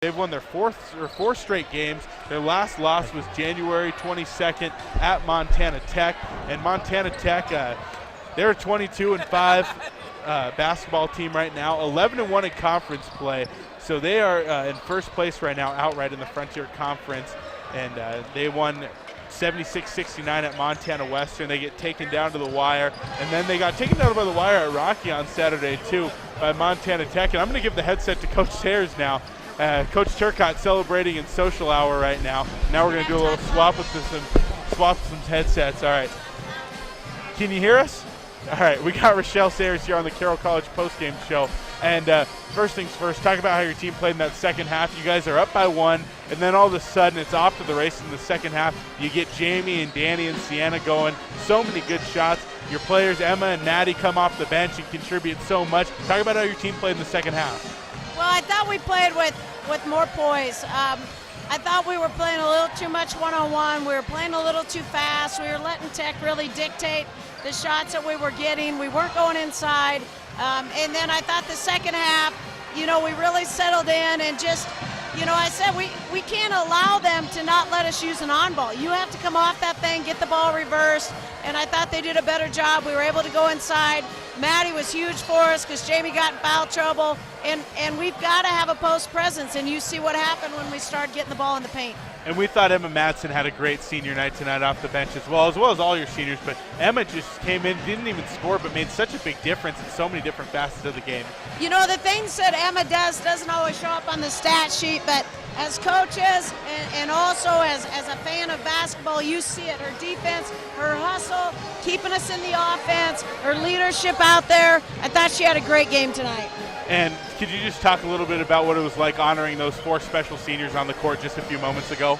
They've won their four straight games. Their last loss was January 22nd at Montana Tech, and Montana Tech, they're a 22-5 basketball team right now, 11-1 in conference play. So they are in first place right now, outright in the Frontier Conference, and they won 76-69 at Montana Western. They get taken down to the wire, and then they got taken down by the wire at Rocky on Saturday too by Montana Tech. And I'm going to give the headset to Coach Sayers now. Coach Turcotte celebrating in social hour right now. Now we're going to do a little swap with some headsets. All right. Can you hear us? All right. We got Rochelle Sayers here on the Carroll College postgame show. And first things first, talk about how your team played in that second half. You guys are up by 1, and then all of a sudden it's off to the races in the second half. You get Jamie and Danny and Sienna going. So many good shots. Your players, Emma and Maddie, come off the bench and contribute so much. Talk about how your team played in the second half. Well, I thought we played with more poise. I thought we were playing a little too much one-on-one. We were playing a little too fast. We were letting Tech really dictate the shots that we were getting. We weren't going inside. And then I thought the second half, we really settled in and just, I said we can't allow them to not let us use an on-ball. You have to come off that thing, get the ball reversed, and I thought they did a better job. We were able to go inside. Maddie was huge for us because Jamie got in foul trouble, and we've got to have a post presence, and you see what happened when we started getting the ball in the paint. And we thought Emma Madsen had a great senior night tonight off the bench as well as all your seniors, but Emma just came in, didn't even score, but made such a big difference in so many different facets of the game. The things that Emma doesn't always show up on the stat sheet, but as coaches and also as a fan of basketball, you see it. Her defense, her hustle, keeping us in the offense, her leadership out there. I thought she had a great game tonight. And could you just talk a little bit about what it was like honoring those 4 special seniors on the court just a few moments ago?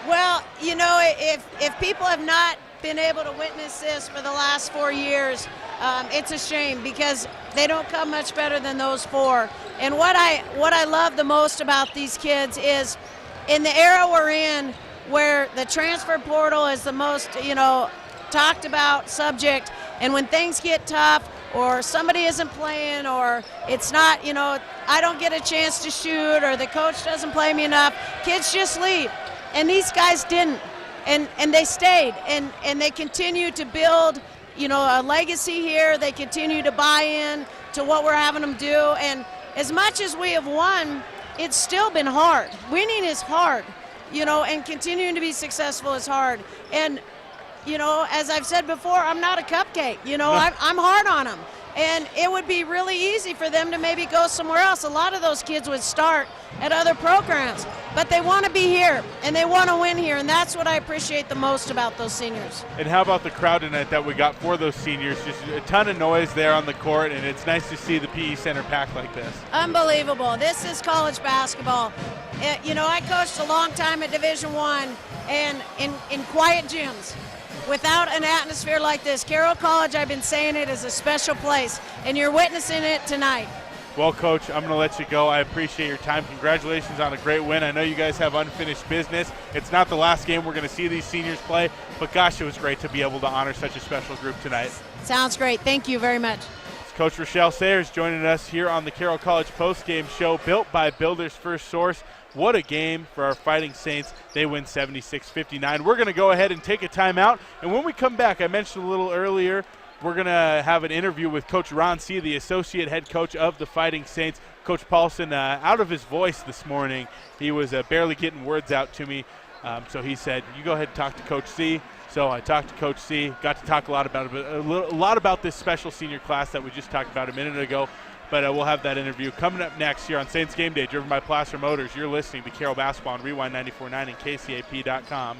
Well, if people have not been able to witness this for the last 4 years, it's a shame because they don't come much better than those 4. And what I love the most about these kids is in the era we're in where the transfer portal is the most, talked about subject, and when things get tough or somebody isn't playing or it's not, I don't get a chance to shoot or the coach doesn't play me enough, kids just leave. And these guys didn't. And they stayed, and they continue to build, a legacy here. They continue to buy in to what we're having them do. And as much as we have won, it's still been hard. Winning is hard, and continuing to be successful is hard. And, as I've said before, I'm not a cupcake. I'm hard on them. And it would be really easy for them to maybe go somewhere else. A lot of those kids would start at other programs, but they want to be here and they want to win here, and that's what I appreciate the most about those seniors. And how about the crowd tonight that we got for those seniors? Just a ton of noise there on the court, and it's nice to see the PE Center packed like this. Unbelievable. This is college basketball. I coached a long time at Division I and in quiet gyms. Without an atmosphere like this, Carroll College, I've been saying it, is a special place, and you're witnessing it tonight. Well, Coach, I'm going to let you go. I appreciate your time. Congratulations on a great win. I know you guys have unfinished business. It's not the last game we're going to see these seniors play, but gosh, it was great to be able to honor such a special group tonight. Sounds great. Thank you very much. It's Coach Rochelle Sayers joining us here on the Carroll College postgame show, built by Builders First Source. What a game for our Fighting Saints. They win 76-59. We're going to go ahead and take a timeout, and when we come back, I mentioned a little earlier, we're going to have an interview with Coach Ron C., the associate head coach of the Fighting Saints. Coach Paulson, out of his voice this morning. He was barely getting words out to me, so he said, you go ahead and talk to Coach C. So I talked to Coach C., got to talk a lot about this special senior class that we just talked about a minute ago. But we'll have that interview coming up next here on Saints Game Day, driven by Placer Motors. You're listening to Carroll Basketball on Rewind 94.9 and KCAP.com.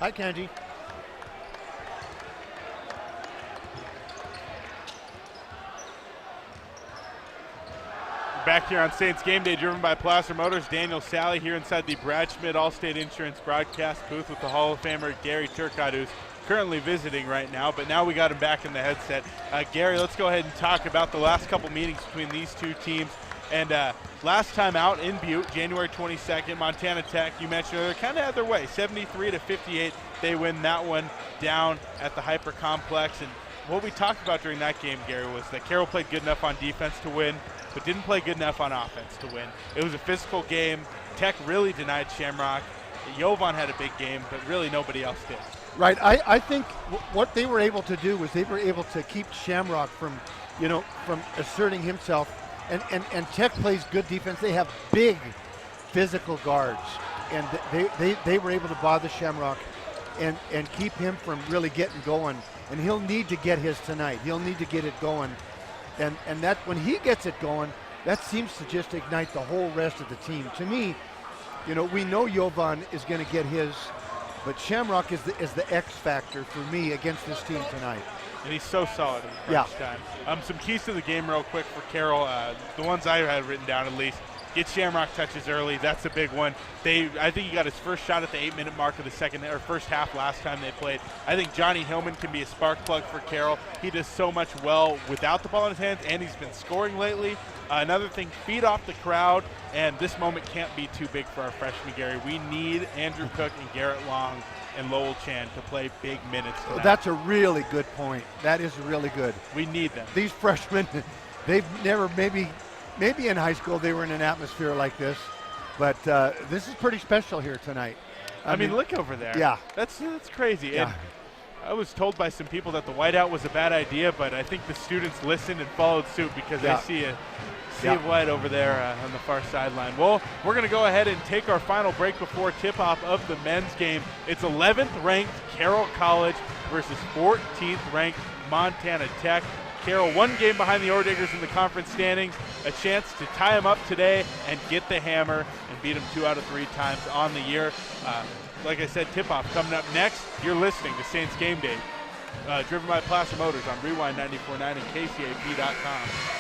Hi, Kenji. Back here on Saints Game Day, driven by Placer Motors. Daniel Sally here inside the Brad Schmidt Allstate Insurance broadcast booth with the Hall of Famer Gary Turcotte, who's currently visiting right now, but now we got him back in the headset. Gary, let's go ahead and talk about the last couple meetings between these two teams. And last time out in Butte, January 22nd, Montana Tech, you mentioned they kind of had their way, 73-58. They win that one down at the Hyper Complex. And what we talked about during that game, Gary, was that Carroll played good enough on defense to win, but didn't play good enough on offense to win. It was a physical game. Tech really denied Shamrock. Jovan had a big game, but really nobody else did. Right. I think what they were able to do was they were able to keep Shamrock from asserting himself. And Tech plays good defense. They have big physical guards, and they were able to bother Shamrock and keep him from really getting going. And he'll need to get his tonight. He'll need to get it going. And that when he gets it going, that seems to just ignite the whole rest of the team. To me, we know Jovan is going to get his, but Shamrock is the X factor for me against this team tonight. And he's so solid in crunch time. Some keys to the game real quick for Carroll. The ones I had written down at least. Get Shamrock touches early. That's a big one. I think he got his first shot at the 8-minute mark of the first half last time they played. I think Johnny Hillman can be a spark plug for Carroll. He does so much well without the ball in his hands, and he's been scoring lately. Another thing, feed off the crowd, and this moment can't be too big for our freshman, Gary. We need Andrew Cook and Garrett Long and Lowell Chan to play big minutes tonight. That's a really good point. That is really good. We need them. These freshmen, they've never maybe in high school they were in an atmosphere like this, but this is pretty special here tonight. I mean, look over there. Yeah. That's crazy. Yeah. And I was told by some people that the whiteout was a bad idea, but I think the students listened and followed suit because they see a sea of white over there on the far sideline. Well, we're going to go ahead and take our final break before tip-off of the men's game. It's 11th ranked Carroll College versus 14th ranked Montana Tech. Carroll one game behind the Orediggers in the conference standings, a chance to tie them up today and get the hammer and beat them 2 out of 3 times on the year. Like I said, tip-off coming up next. You're listening to Saints Game Day, driven by Placer Motors on Rewind 94.9 and KCAP.com.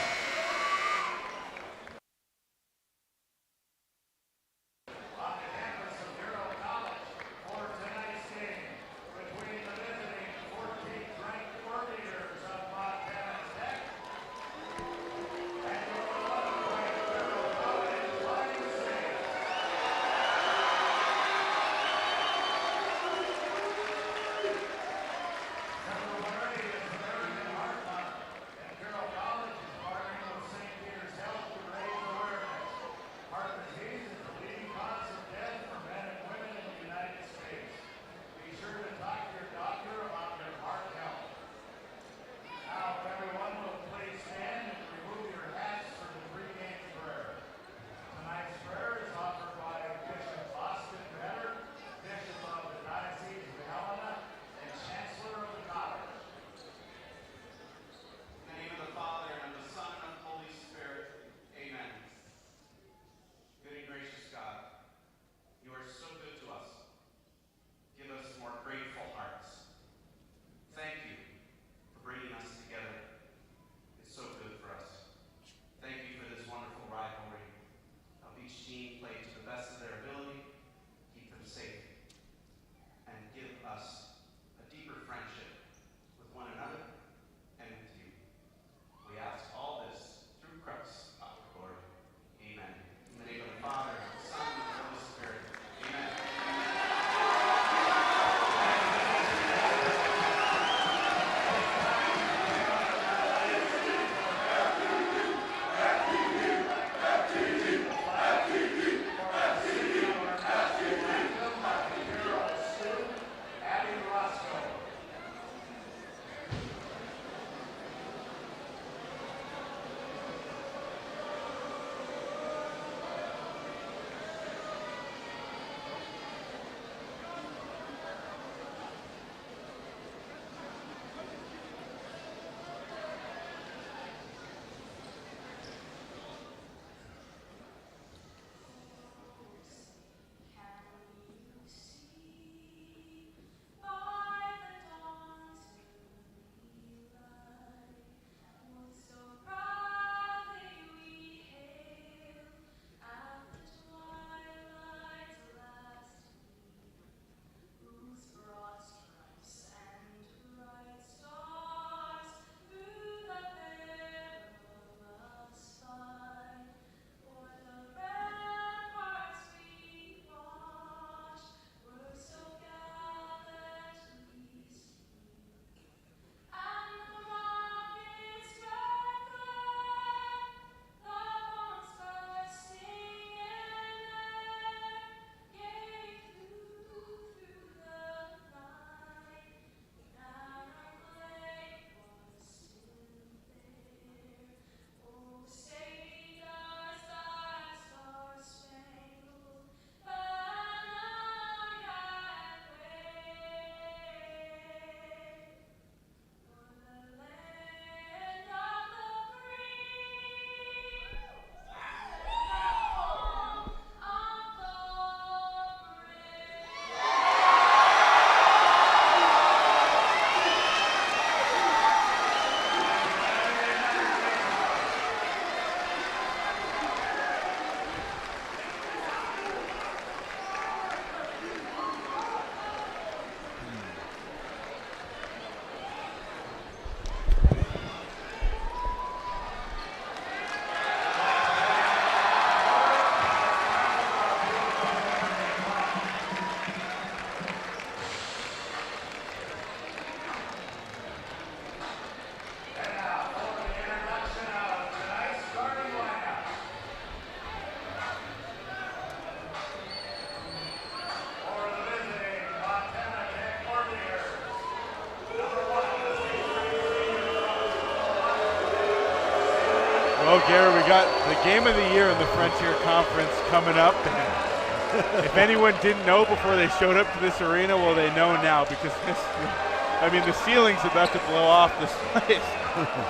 Gary, we got the game of the year in the Frontier Conference coming up. And if anyone didn't know before they showed up to this arena, well, they know now because the ceiling's about to blow off this place.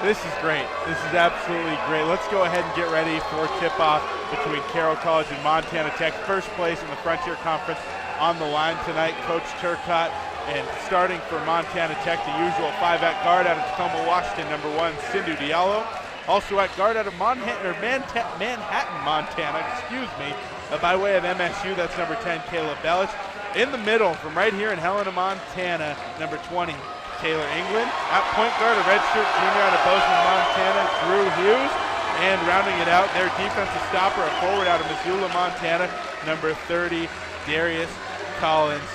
This is great. This is absolutely great. Let's go ahead and get ready for tip-off between Carroll College and Montana Tech. First place in the Frontier Conference on the line tonight, Coach Turcotte. And starting for Montana Tech, the usual 5 at guard out of Tacoma, Washington, number 1, Sindhu Diallo. Also at guard out of Manhattan, Montana, by way of MSU, that's number 10, Caleb Bellich. In the middle, from right here in Helena, Montana, number 20, Taylor England. At point guard, a redshirt junior out of Bozeman, Montana, Drew Hughes. And rounding it out, their defensive stopper, a forward out of Missoula, Montana, number 30, Darius Collins.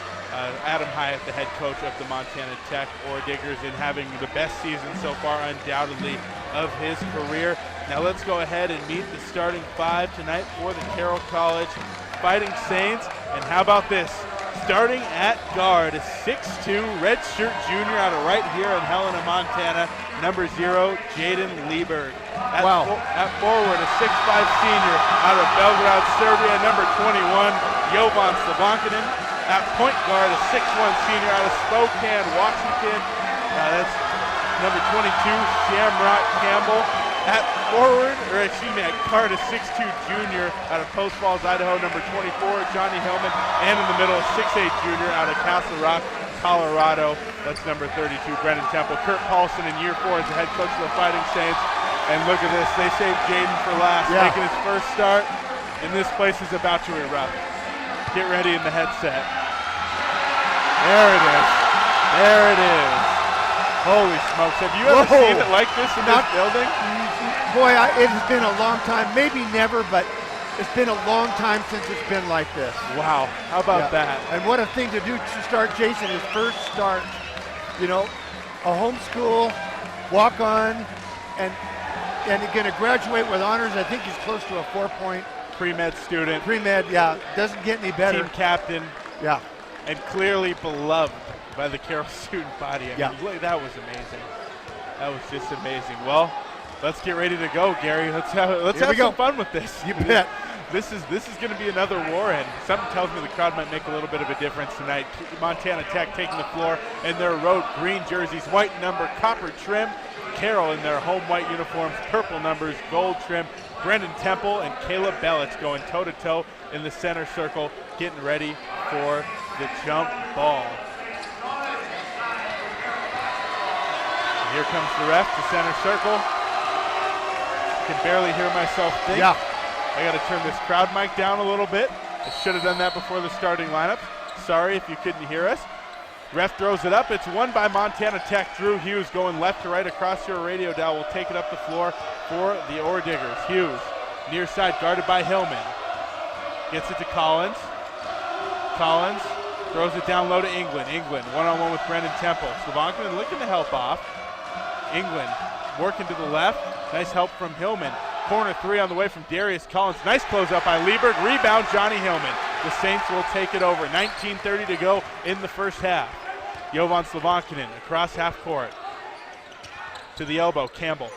Adam Hyatt, the head coach of the Montana Tech Diggers, in having the best season so far, undoubtedly, of his career. Now let's go ahead and meet the starting 5 tonight for the Carroll College Fighting Saints. And how about this? Starting at guard, a 6'2", redshirt junior out of right here in Helena, Montana, number 0, Jaden Lieberg. At forward, a 6'5" senior out of Belgrade, Serbia, number 21, Jovan Slavankinen. At point guard, a 6'1" senior out of Spokane, Washington. That's number 22, Shamrock Campbell. At guard, a 6'2" junior out of Post Falls, Idaho, number 24, Johnny Hillman. And in the middle, a 6'8" junior out of Castle Rock, Colorado. That's number 32, Brendan Temple. Kurt Paulson in year 4 as the head coach of the Fighting Saints. And look at this, they saved Jaden for last, making his first start. And this place is about to erupt. Get ready in the headset. There it is. There it is. Holy smokes. Have you ever seen it like this in this building? Boy, it has been a long time.Maybe never, but it's been a long time since it's been like this. Wow. How about that? And what a thing to do to start Jason, his first start. You know, a homeschool, walk on, and going to graduate with honors. I think he's close to a 4-point. Pre-med student. Pre-med, doesn't get any better. Team captain. Yeah. And clearly beloved by the Carroll student body. I mean, look, that was amazing. That was just amazing. Well, let's get ready to go, Gary. Let's have some fun with this. You bet. This is going to be another war, and something tells me the crowd might make a little bit of a difference tonight. Montana Tech taking the floor in their road green jerseys, white number, copper trim. Carroll in their home white uniforms, purple numbers, gold trim. Brendan Temple and Caleb Bellich going toe-to-toe in the center circle, getting ready for the jump ball. And here comes the ref to center circle. Can barely hear myself think. Yeah. I got to turn this crowd mic down a little bit. I should have done that before the starting lineup. Sorry if you couldn't hear us. Ref throws it up. It's won by Montana Tech. Drew Hughes going left to right across your radio dial will take it up the floor for the Diggers. Hughes, near side, guarded by Hillman. Gets it to Collins. Collins throws it down low to England. England, one-on-one with Brendan Temple. Slavankinen looking to help off. England working to the left. Nice help from Hillman. Corner 3 on the way from Darius Collins. Nice close up by Lieberg. Rebound, Johnny Hillman. The Saints will take it over. 19:30 to go in the first half. Jovan Slavankinen across half court. To the elbow, Campbell.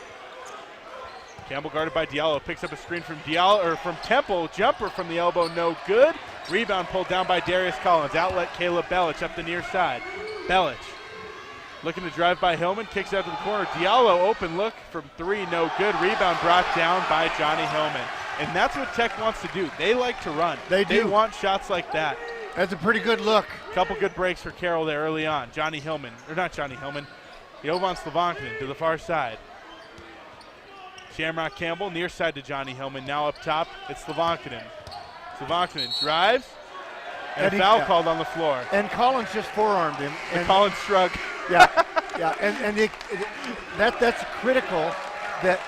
Campbell guarded by Diallo. Picks up a screen from Temple. Jumper from the elbow, no good. Rebound pulled down by Darius Collins. Outlet Caleb Bellich up the near side. Bellich looking to drive by Hillman. Kicks out to the corner. Diallo open look from 3, no good. Rebound brought down by Johnny Hillman. And that's what Tech wants to do. They like to run. They do. They want shots like that. That's a pretty good look. Couple good breaks for Carroll there early on. Jovan Slavankinen to the far side. Shamrock Campbell near side to Johnny Hillman. Now up top, it's Slavankinen. Slavankinen drives, and a foul called on the floor. And Collins just forearmed him. And Collins shrug. Yeah. And that's critical that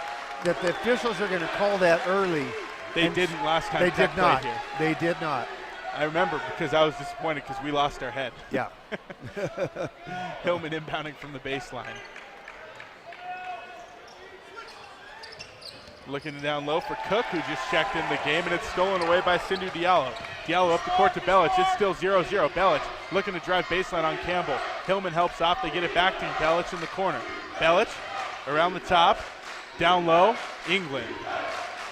the officials are going to call that early. They didn't last time. They did not. Here. They did not. I remember because I was disappointed because we lost our head. Yeah. Hillman inbounding from the baseline. Looking down low for Cook, who just checked in the game, and it's stolen away by Sindhu Diallo. Diallo up the court to Bellich. It's still 0-0. Bellich looking to drive baseline on Campbell. Hillman helps off. They get it back to Bellich in the corner. Bellich around the top, down low, England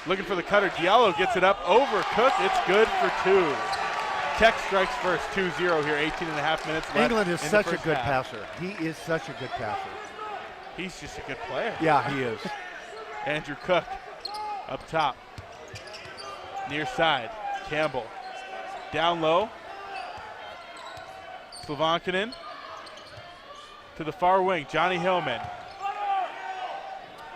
looking for the cutter. Diallo gets it up over Cook. It's good for 2. Tech strikes first, 2-0 here, 18 and a half minutes left. England is such a good half. passer. He is such a good passer. He's just a good player. Yeah, he is. Andrew Cook up top. Near side, Campbell. Down low. Slovankinen to the far wing, Johnny Hillman.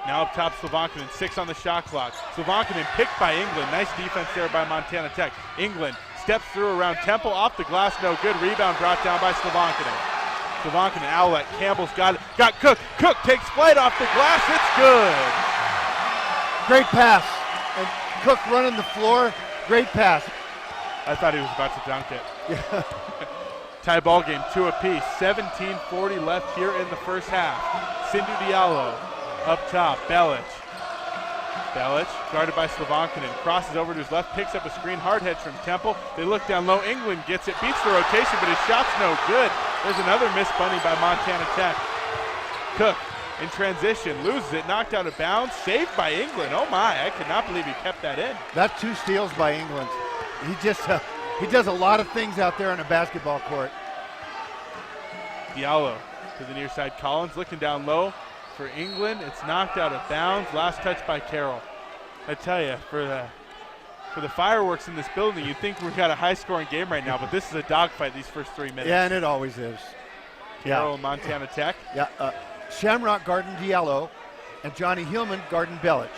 Now up top, Slovankinen, 6 on the shot clock. Slovankinen picked by England. Nice defense there by Montana Tech. England steps through around Temple, off the glass, no good. Rebound brought down by Slovankinen. Slovankinen outlet, Campbell's got it. Got Cook. Cook takes flight off the glass. It's good. Great pass. And Cook running the floor. Great pass. I thought he was about to dunk it. Yeah. Tie ball game, 2 apiece. 17:40 left here in the first half. Sindhu Diallo up top. Belic, guarded by Slovankinen, crosses over to his left, picks up a screen, hard hedge from Temple. They look down low. England gets it, beats the rotation, but his shot's no good. There's another missed bunny by Montana Tech. Cook in transition, loses it, knocked out of bounds, saved by England. Oh my, I could not believe he kept that in. That's 2 steals by England. He just he does a lot of things out there on a basketball court. Diallo to the near side. Collins looking down low for England. It's knocked out of bounds. Last touch by Carroll. I tell you, for the fireworks in this building, you'd think we've got a high-scoring game right now, but this is a dogfight these first 3 minutes. Yeah, and it always is. Carroll and Montana Tech. Yeah, Shamrock guarding Diallo, and Johnny Hillman guarding Belic.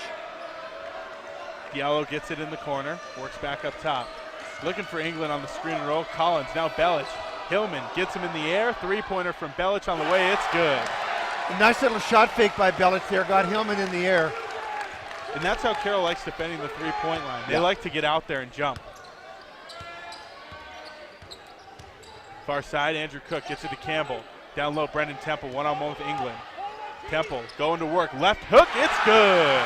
Diallo gets it in the corner, works back up top. Looking for England on the screen and roll. Collins, now Belic. Hillman gets him in the air. 3-pointer from Belic on the way. It's good. A nice little shot fake by Belic there. Got Hillman in the air. And that's how Carroll likes defending the 3-point line. They like to get out there and jump. Far side, Andrew Cook gets it to Campbell. Down low, Brendan Temple, one-on-one with England. Temple going to work. Left hook, it's good.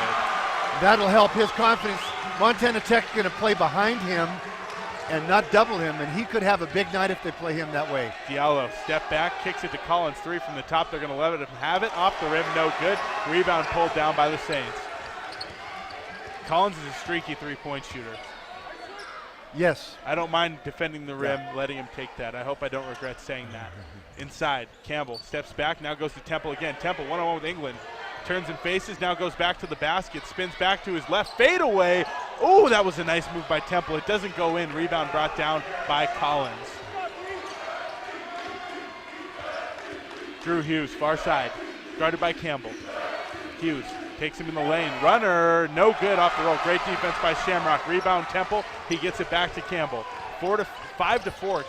That'll help his confidence. Montana Tech going to play behind him and not double him, and he could have a big night if they play him that way. Diallo, step back, kicks it to Collins. 3 from the top. They're going to let it have it. Off the rim, no good. Rebound pulled down by the Saints. Collins is a streaky 3-point shooter. Yes. I don't mind defending the rim, letting him take that. I hope I don't regret saying that. Inside, Campbell steps back, now goes to Temple again. Temple one-on-one with England. Turns and faces, now goes back to the basket, spins back to his left, fade away. Oh, that was a nice move by Temple. It doesn't go in. Rebound brought down by Collins. Drew Hughes, far side, guarded by Campbell. Hughes takes him in the lane. Runner, no good off the roll. Great defense by Shamrock. Rebound Temple. He gets it back to Campbell. 5 to 4,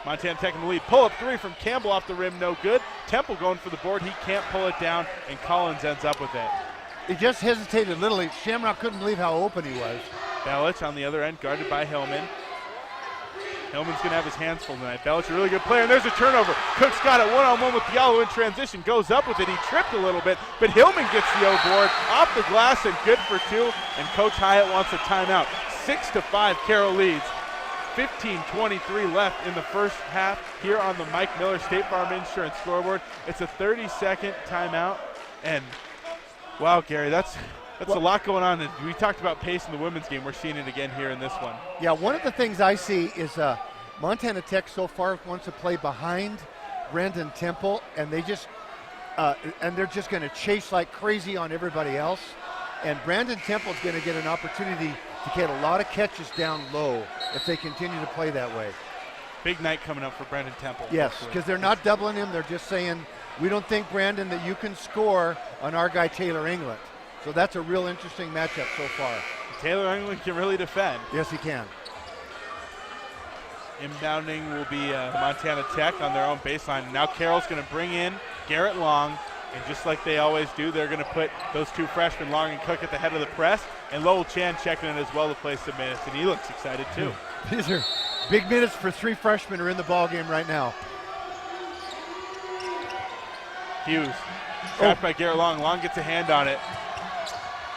Montana Tech in the lead. Pull up 3 from Campbell off the rim, no good. Temple going for the board. He can't pull it down, and Collins ends up with it. He just hesitated a little. Shamrock couldn't believe how open he was. Belic on the other end, guarded by Hillman. Hillman's going to have his hands full tonight. Belic, a really good player, and there's a turnover. Cook's got it one-on-one with Diallo in transition. Goes up with it. He tripped a little bit, but Hillman gets the O-board off the glass and good for 2, and Coach Hyatt wants a timeout. 6-5, Carroll leads. 15:23 left in the first half here on the Mike Miller State Farm Insurance scoreboard. It's a 30-second timeout, and wow, Gary, that's a lot going on. And we talked about pace in the women's game. We're seeing it again here in this one. Yeah, one of the things I see is Montana Tech so far wants to play behind Brendan Temple, and they just and they're just going to chase like crazy on everybody else. And Brandon Temple's going to get an opportunity to get a lot of catches down low if they continue to play that way. Big night coming up for Brandon Temple. Yes, because they're not doubling him. They're just saying, we don't think, Brandon, that you can score on our guy Taylor England. So that's a real interesting matchup so far. Taylor England can really defend. Yes, he can. Inbounding will be Montana Tech on their own baseline. Now Carroll's going to bring in Garrett Long, and just like they always do, they're going to put those 2 freshmen, Long and Cook, at the head of the press, and Lowell Chan checking in as well to play some minutes, and he looks excited too. These are big minutes for 3 freshmen who are in the ball game right now. Hughes, trapped by Garrett Long. Long gets a hand on it.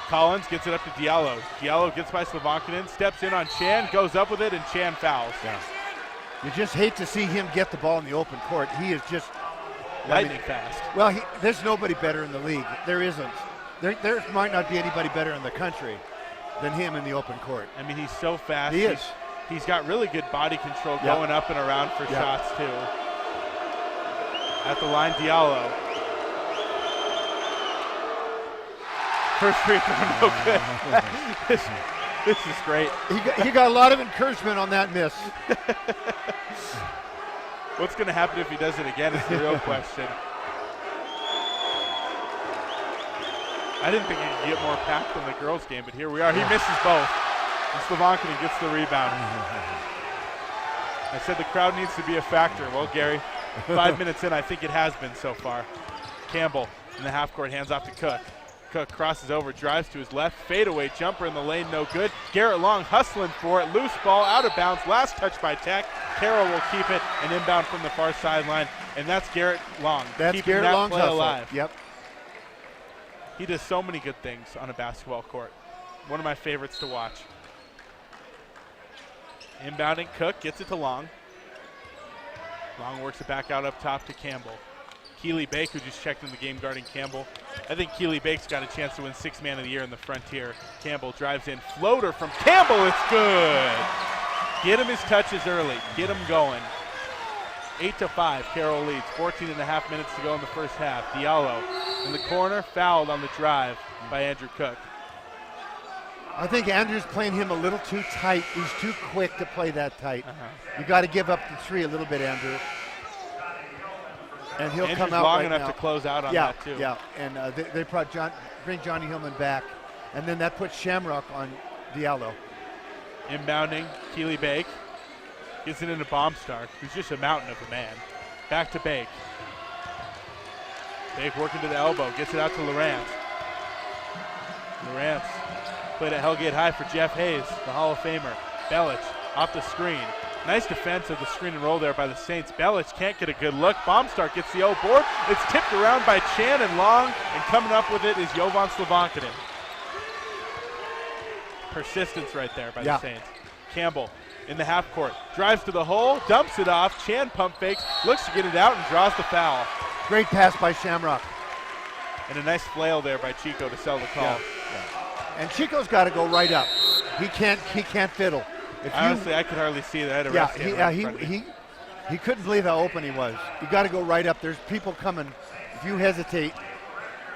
Collins gets it up to Diallo. Diallo gets by Slovankinen, steps in on Chan, goes up with it, and Chan fouls. Yeah. You just hate to see him get the ball in the open court. He is just lightning fast. Well, there's nobody better in the league. There isn't. There might not be anybody better in the country than him in the open court. I mean, he's so fast. He is. He's got really good body control going up and around for shots, too. At the line, Diallo. First free throw, no good. This is great. He got a lot of encouragement on that miss. What's going to happen if he does it again is the real question. I didn't think he could get more packed in the girls' game, but here we are. He misses both. And Slavankinen gets the rebound. I said the crowd needs to be a factor. Well, Gary, 5 minutes in, I think it has been so far. Campbell in the half court, hands off to Cook. Cook crosses over, drives to his left, fadeaway jumper in the lane, no good. Garrett Long hustling for it, loose ball, out of bounds, last touch by Tech. Carroll will keep it, and inbound from the far sideline, and that's Garrett Long. That's keeping Garrett that Long's play hustle. alive. Yep. He does so many good things on a basketball court. One of my favorites to watch. Inbounding, Cook gets it to Long. Long works it back out up top to Campbell. Keely Bake, who just checked in the game guarding Campbell. I think Keely Bake's got a chance to win Sixth Man of the Year in the Frontier. Campbell drives in, floater from Campbell, it's good. Get him his touches early, get him going. 8-5, Carroll leads, 14 and a half minutes to go in the first half. Diallo in the corner, fouled on the drive by Andrew Cook. I think Andrew's playing him a little too tight. He's too quick to play that tight. You got to give up the three a little bit, Andrew. And he'll Andrew's come out long right enough now. to close out on that too. Yeah, and they bring Johnny Hillman back, and then that puts Shamrock on Diallo. Inbounding, Keely Bake. Gets it into Baumstark, who's just a mountain of a man. Back to Bake. Bake working to the elbow, gets it out to Lawrence. Lawrence played at Hellgate High for Jeff Hayes, the Hall of Famer. Belich off the screen. Nice defense of the screen and roll there by the Saints. Belich can't get a good look. Baumstark gets the O board. It's tipped around by Chan and Long, and coming up with it is Jovan Slavankinen. Persistence right there by the Saints. Campbell in the half court, drives to the hole, dumps it off. Chan pump fakes, looks to get it out and draws the foul. Great pass by Shamrock. And a nice flail there by Chico to sell the call. And Chico's got to go right up. He can't fiddle. Honestly, I could hardly see that. He couldn't believe how open he was. You got to go right up. There's people coming. If you hesitate,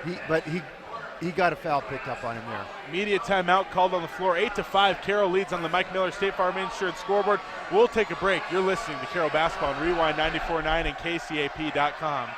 he got a foul picked up on him there. Immediate timeout called on the floor. 8-5. Carroll leads on the Mike Miller State Farm Insurance scoreboard. We'll take a break. You're listening to Carroll Basketball on Rewind 94.9 and KCAP.com.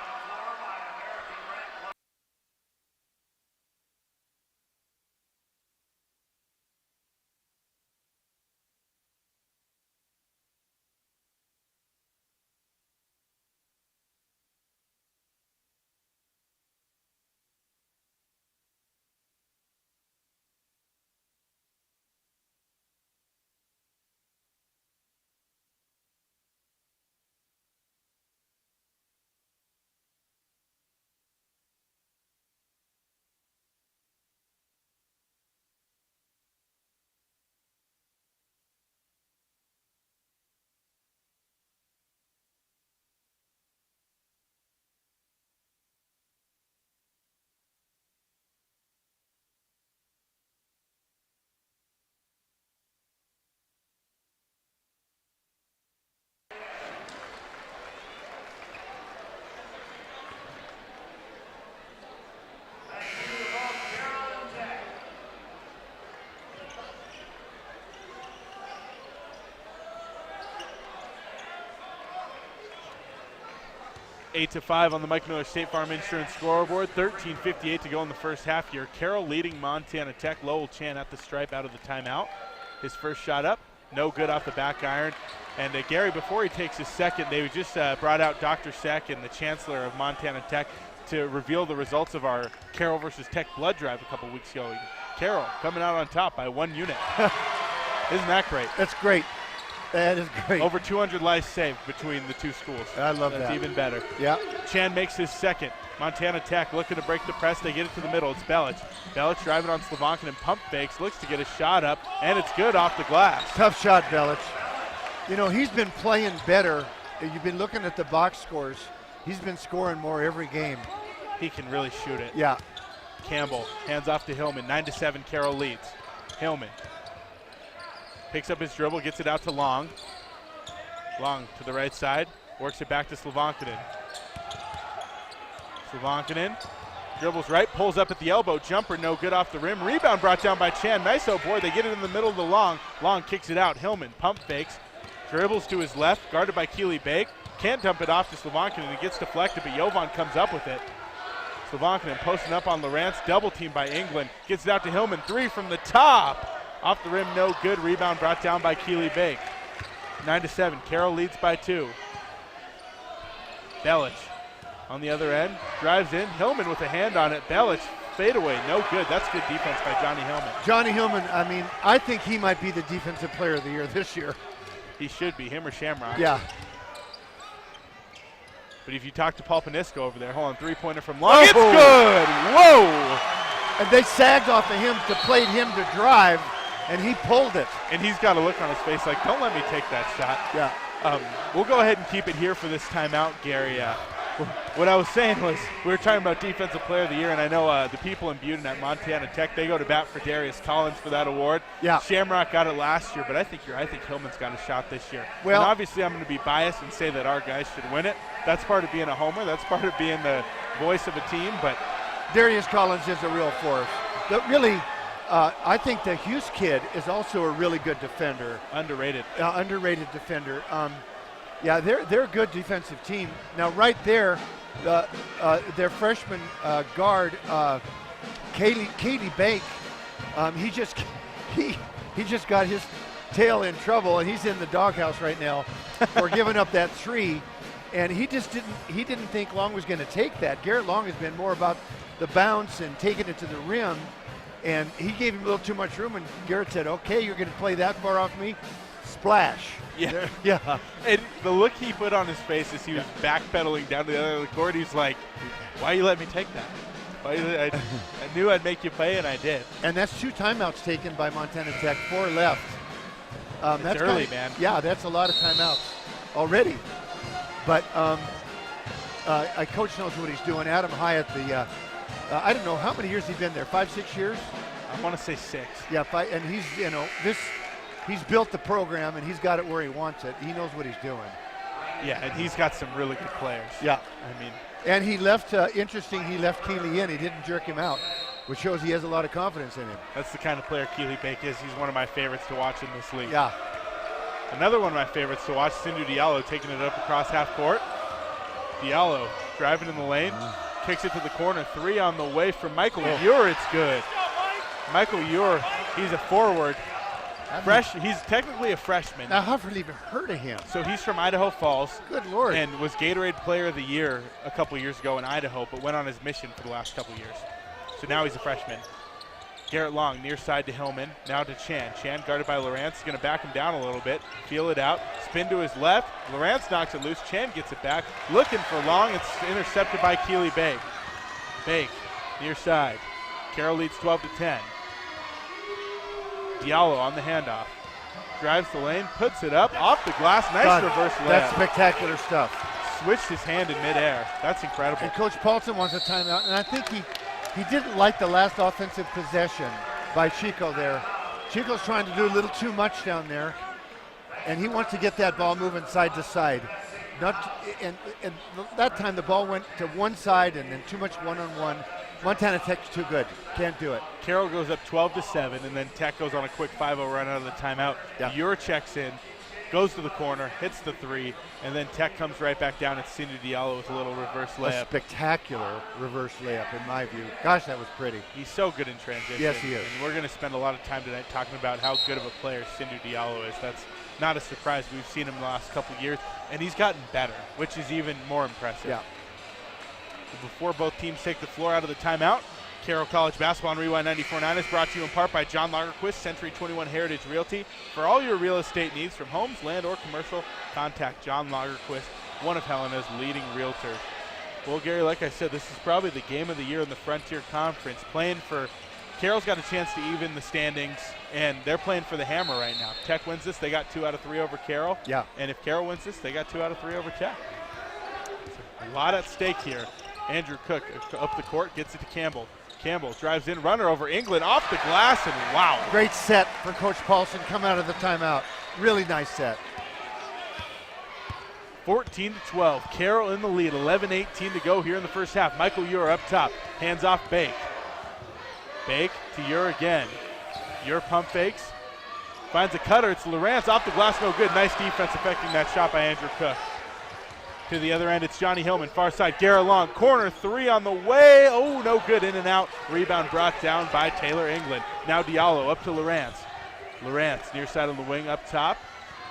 Eight to 5 on the Mike Miller State Farm Insurance scoreboard. 13:58 to go in the first half here. Carroll leading Montana Tech. Lowell Chan at the stripe out of the timeout. His first shot up, no good off the back iron. And Gary, before he takes his second, they just brought out Dr. Seck and the Chancellor of Montana Tech to reveal the results of our Carroll versus Tech blood drive a couple weeks ago. Carroll coming out on top by 1 unit. Isn't that great? That's great. That is great. Over 200 lives saved between the two schools. I love that. That's even better. Yeah. Chan makes his second. Montana Tech looking to break the press. They get it to the middle. It's Belich. Belich driving on Slavankinen and pump fakes. Looks to get a shot up, and it's good off the glass. Tough shot, Belich. You know, he's been playing better. You've been looking at the box scores. He's been scoring more every game. He can really shoot it. Yeah. Campbell hands off to Hillman. 9-7, Carroll leads. Hillman picks up his dribble, gets it out to Long. Long to the right side, works it back to Slavankinen. Slavankinen dribbles right, pulls up at the elbow, jumper no good off the rim. Rebound brought down by Chan. Nice board. They get it in the middle of the Long. Long kicks it out. Hillman pump fakes, dribbles to his left, guarded by Keely Bake. Can't dump it off to Slavankinen. It gets deflected, but Jovan comes up with it. Slavankinen posting up on Lawrence, double team by England. Gets it out to Hillman, 3 from the top. Off the rim, no good. Rebound brought down by Keely Bake. 9-7, Carroll leads by 2. Belich on the other end, drives in. Hillman with a hand on it. Belich, fadeaway, no good. That's good defense by Johnny Hillman. Johnny Hillman, I mean, I think he might be the defensive player of the year this year. He should be, him or Shamrock. Yeah. But if you talk to Paul Panisco over there, hold on, three-pointer from Long. It's good! Whoa! And they sagged off of him to play him to drive, and he pulled it. And he's got a look on his face like, don't let me take that shot. Yeah. We'll go ahead and keep it here for this timeout, Gary. What I was saying was we were talking about Defensive Player of the Year, and I know the people in Butin at Montana Tech, they go to bat for Darius Collins for that award. Yeah. Shamrock got it last year, but I think Hillman's got a shot this year. Well, and obviously I'm going to be biased and say that our guys should win it. That's part of being a homer. That's part of being the voice of a team. But Darius Collins is a real force. I think the Hughes kid is also a really good defender. Underrated. Underrated defender. Yeah, they're a good defensive team. Now, right there, their freshman guard, Katie Bake, he just got his tail in trouble, and he's in the doghouse right now for giving up that 3. And he didn't think Long was going to take that. Garrett Long has been more about the bounce and taking it to the rim, and he gave him a little too much room, and Garrett said, okay, you're going to play that far off me? Splash. Yeah. Yeah. And the look he put on his face as he was backpedaling down to the other end of the court, he's like, why you let me take that? I knew I'd make you play, and I did. And that's 2 timeouts taken by Montana Tech, 4 left. That's early, man. Yeah, that's a lot of timeouts already. But Coach knows what he's doing. Adam Hyatt, I don't know, how many years has he been there? 5, 6 years? I want to say 6. Yeah, 5, and he's, he's built the program, and he's got it where he wants it. He knows what he's doing. Yeah, and he's got some really good players. Yeah. I mean. And he left, he left Keely in. He didn't jerk him out, which shows he has a lot of confidence in him. That's the kind of player Keely Bake is. He's one of my favorites to watch in this league. Yeah. Another one of my favorites to watch, Sindhu Diallo taking it up across half court. Diallo driving in the lane, kicks it to the corner. 3 on the way from Michael Ure. It's good. Michael Ure, he's a forward. He's technically a freshman. Now, I've even heard of him. So he's from Idaho Falls. Good Lord. And was Gatorade Player of the Year a couple years ago in Idaho, but went on his mission for the last couple years. So now he's a freshman. Garrett Long, near side to Hillman, now to Chan. Chan guarded by Lawrence, is going to back him down a little bit, feel it out, spin to his left. Lawrence knocks it loose, Chan gets it back, looking for Long, it's intercepted by Keely Bake. Bake, near side. Carroll leads 12-10. Diallo on the handoff. Drives the lane, puts it up, off the glass, nice reverse layup. That's spectacular stuff. Switched his hand in midair. That's incredible. And Coach Paulson wants a timeout, and I think he didn't like the last offensive possession by Chico there. Chico's trying to do a little too much down there, and he wants to get that ball moving side to side. And that time the ball went to one side and then too much one-on-one. Montana Tech's too good. Can't do it. Carroll goes up 12-7, and then Tech goes on a quick 5-0 run out of the timeout. Yeah. Ure checks in, goes to the corner, hits the 3, and then Tech comes right back down. It's Sindhu Diallo with a little reverse layup. A spectacular reverse layup in my view. Gosh, that was pretty. He's so good in transition. Yes, he is. And we're going to spend a lot of time tonight talking about how good of a player Sindhu Diallo is. That's not a surprise. We've seen him the last couple of years, and he's gotten better, which is even more impressive. Yeah. Before both teams take the floor out of the timeout, Carroll College Basketball on Rewind 94.9 is brought to you in part by John Lagerquist, Century 21 Heritage Realty. For all your real estate needs, from homes, land, or commercial, contact John Lagerquist, one of Helena's leading realtors. Well, Gary, like I said, this is probably the game of the year in the Frontier Conference. Carroll's got a chance to even the standings, and they're playing for the hammer right now. If Tech wins this, they got 2 out of 3 over Carroll. Yeah. And if Carroll wins this, they got 2 out of 3 over Tech. So a lot at stake here. Andrew Cook up the court, gets it to Campbell. Campbell drives in, runner over England, off the glass, and wow. Great set for Coach Paulson come out of the timeout. Really nice set. 14-12, Carroll in the lead, 11-18 to go here in the first half. Michael Ure up top, hands off Bake. Bake to Ure again. Ure pump fakes, finds a cutter, it's Lawrence, off the glass, no good. Nice defense affecting that shot by Andrew Cook. To the other end, it's Johnny Hillman, far side, Garrett Long, corner three on the way, oh, no good, in and out. Rebound brought down by Taylor England. Now Diallo up to Lawrence. Lawrence, near side of the wing, up top.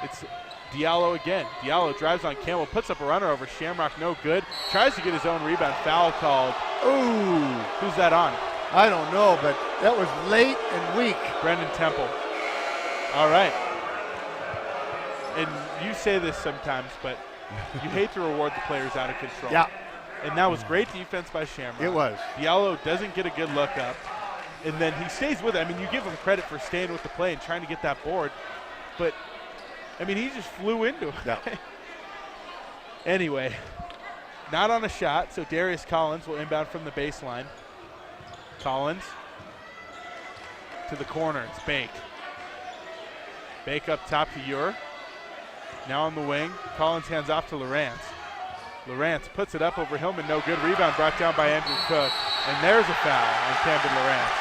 It's Diallo again. Diallo drives on Campbell, puts up a runner over Shamrock, no good. Tries to get his own rebound, foul called. Ooh, who's that on? I don't know, but that was late and weak. Brendan Temple. All right. And you say this sometimes, but you hate to reward the players out of control. Yeah. And that was great defense by Shamrock. It was. Diallo doesn't get a good look up, and then he stays with it. I mean, you give him credit for staying with the play and trying to get that board, but, I mean, he just flew into it. Yeah. Anyway, not on a shot, so Darius Collins will inbound from the baseline. Collins to the corner. It's Bake. Bake up top to Ure. Now on the wing. Collins hands off to Lawrence. Lawrence puts it up over Hillman. No good. Rebound brought down by Andrew Cook. And there's a foul on Camden Lawrence.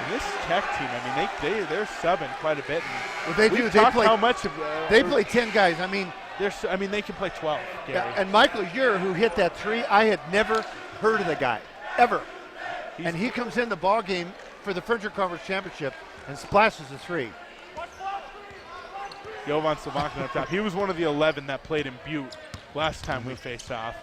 And this Tech team, I mean, they're subbing quite a bit. Well, they do. They play how much of, they play 10 guys. I mean, they can play 12. Gary. Yeah, and Michael Ure, who hit that three, I had never heard of the guy, ever. And he comes in the ball game for the Frederick Conference Championship and splashes a three. Jovan Slovankin up top. He was one of the 11 that played in Butte last time we faced off.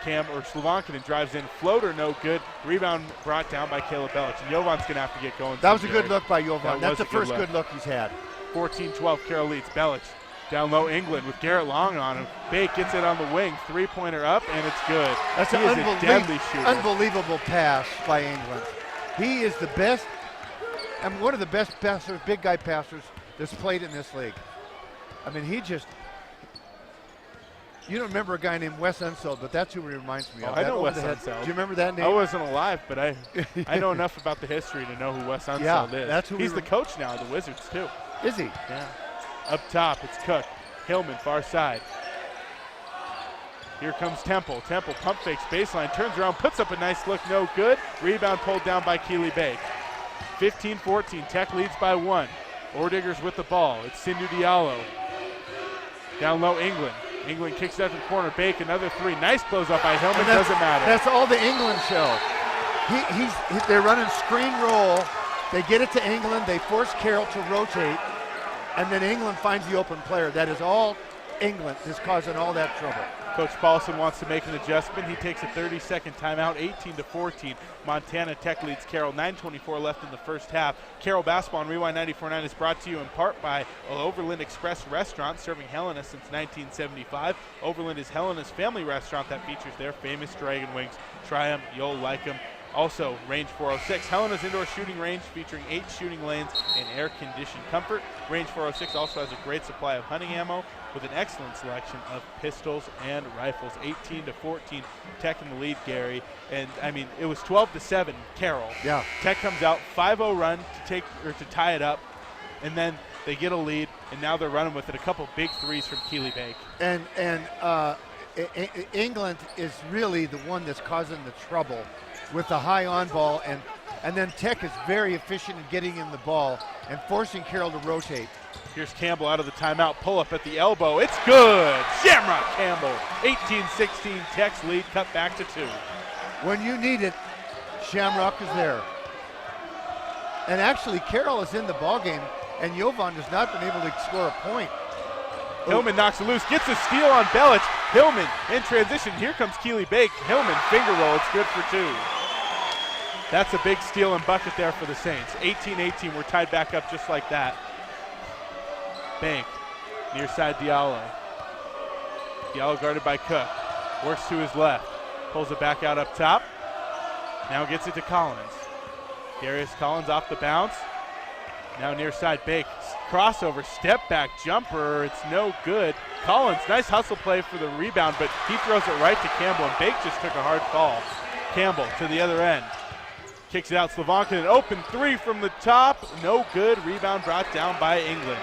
Slovankin drives in, floater no good. Rebound brought down by Caleb Belich. And Jovan's going to have to get going. That was a good look by Jovan. That's the first good look he's had. 14-12, Carroll leads. Belich down low, England with Garrett Long on him. Bake gets it on the wing, three-pointer up, and it's good. That's he is a deadly shooter. Unbelievable pass by England. He is the best, and one of the best passers, big guy passers that's played in this league. I mean, you don't remember a guy named Wes Unseld, but that's who he reminds me of. I know Wes Unseld. Do you remember that name? I wasn't alive, but I know enough about the history to know who Wes Unseld is. That's who he's the coach now of the Wizards, too. Is he? Yeah. Up top, it's Cook. Hillman, far side. Here comes Temple. Temple pump fakes baseline, turns around, puts up a nice look, no good. Rebound pulled down by Keely Bake. 15-14, Tech leads by 1. Ordigger's with the ball. It's Sindhu Diallo. Down low, England. England kicks out to the corner. Bake, another three. Nice close up by Hillman. Doesn't matter. That's all the England show. They're running screen roll. They get it to England. They force Carroll to rotate. And then England finds the open player. That is all England is causing all that trouble. Coach Paulson wants to make an adjustment. He takes a 30-second timeout, 18-14. Montana Tech leads Carroll, 9:24 left in the first half. Carroll basketball on Rewind 94.9 is brought to you in part by Overland Express Restaurant, serving Helena since 1975. Overland is Helena's family restaurant that features their famous dragon wings. Try them, you'll like them. Also, Range 406, Helena's indoor shooting range featuring 8 shooting lanes and air-conditioned comfort. Range 406 also has a great supply of hunting ammo with an excellent selection of pistols and rifles. 18-14, Tech in the lead, Gary. And, I mean, it was 12-7, Carroll. Yeah. Tech comes out, 5-0 run to tie it up, and then they get a lead, and now they're running with it. A couple big threes from Keely Bake. And England is really the one that's causing the trouble with the high on ball, and then Tech is very efficient in getting in the ball and forcing Carroll to rotate. Here's Campbell out of the timeout, pull up at the elbow. It's good. Shamrock Campbell. 18-16, Tech's lead cut back to 2. When you need it, Shamrock is there. And actually, Carroll is in the ball game, and Jovan has not been able to score a point. Hillman knocks it loose, gets a steal on Belich. Hillman in transition. Here comes Keely Bake. Hillman finger roll. It's good for 2. That's a big steal and bucket there for the Saints. 18-18, we're tied back up just like that. Bank, near side Diallo. Diallo guarded by Cook. Works to his left. Pulls it back out up top. Now gets it to Collins. Darius Collins off the bounce. Now near side Bake. Crossover, step back jumper, it's no good. Collins, nice hustle play for the rebound, but he throws it right to Campbell, and Bake just took a hard fall. Campbell to the other end. Kicks it out, Slovankin, an open three from the top, no good. Rebound brought down by England.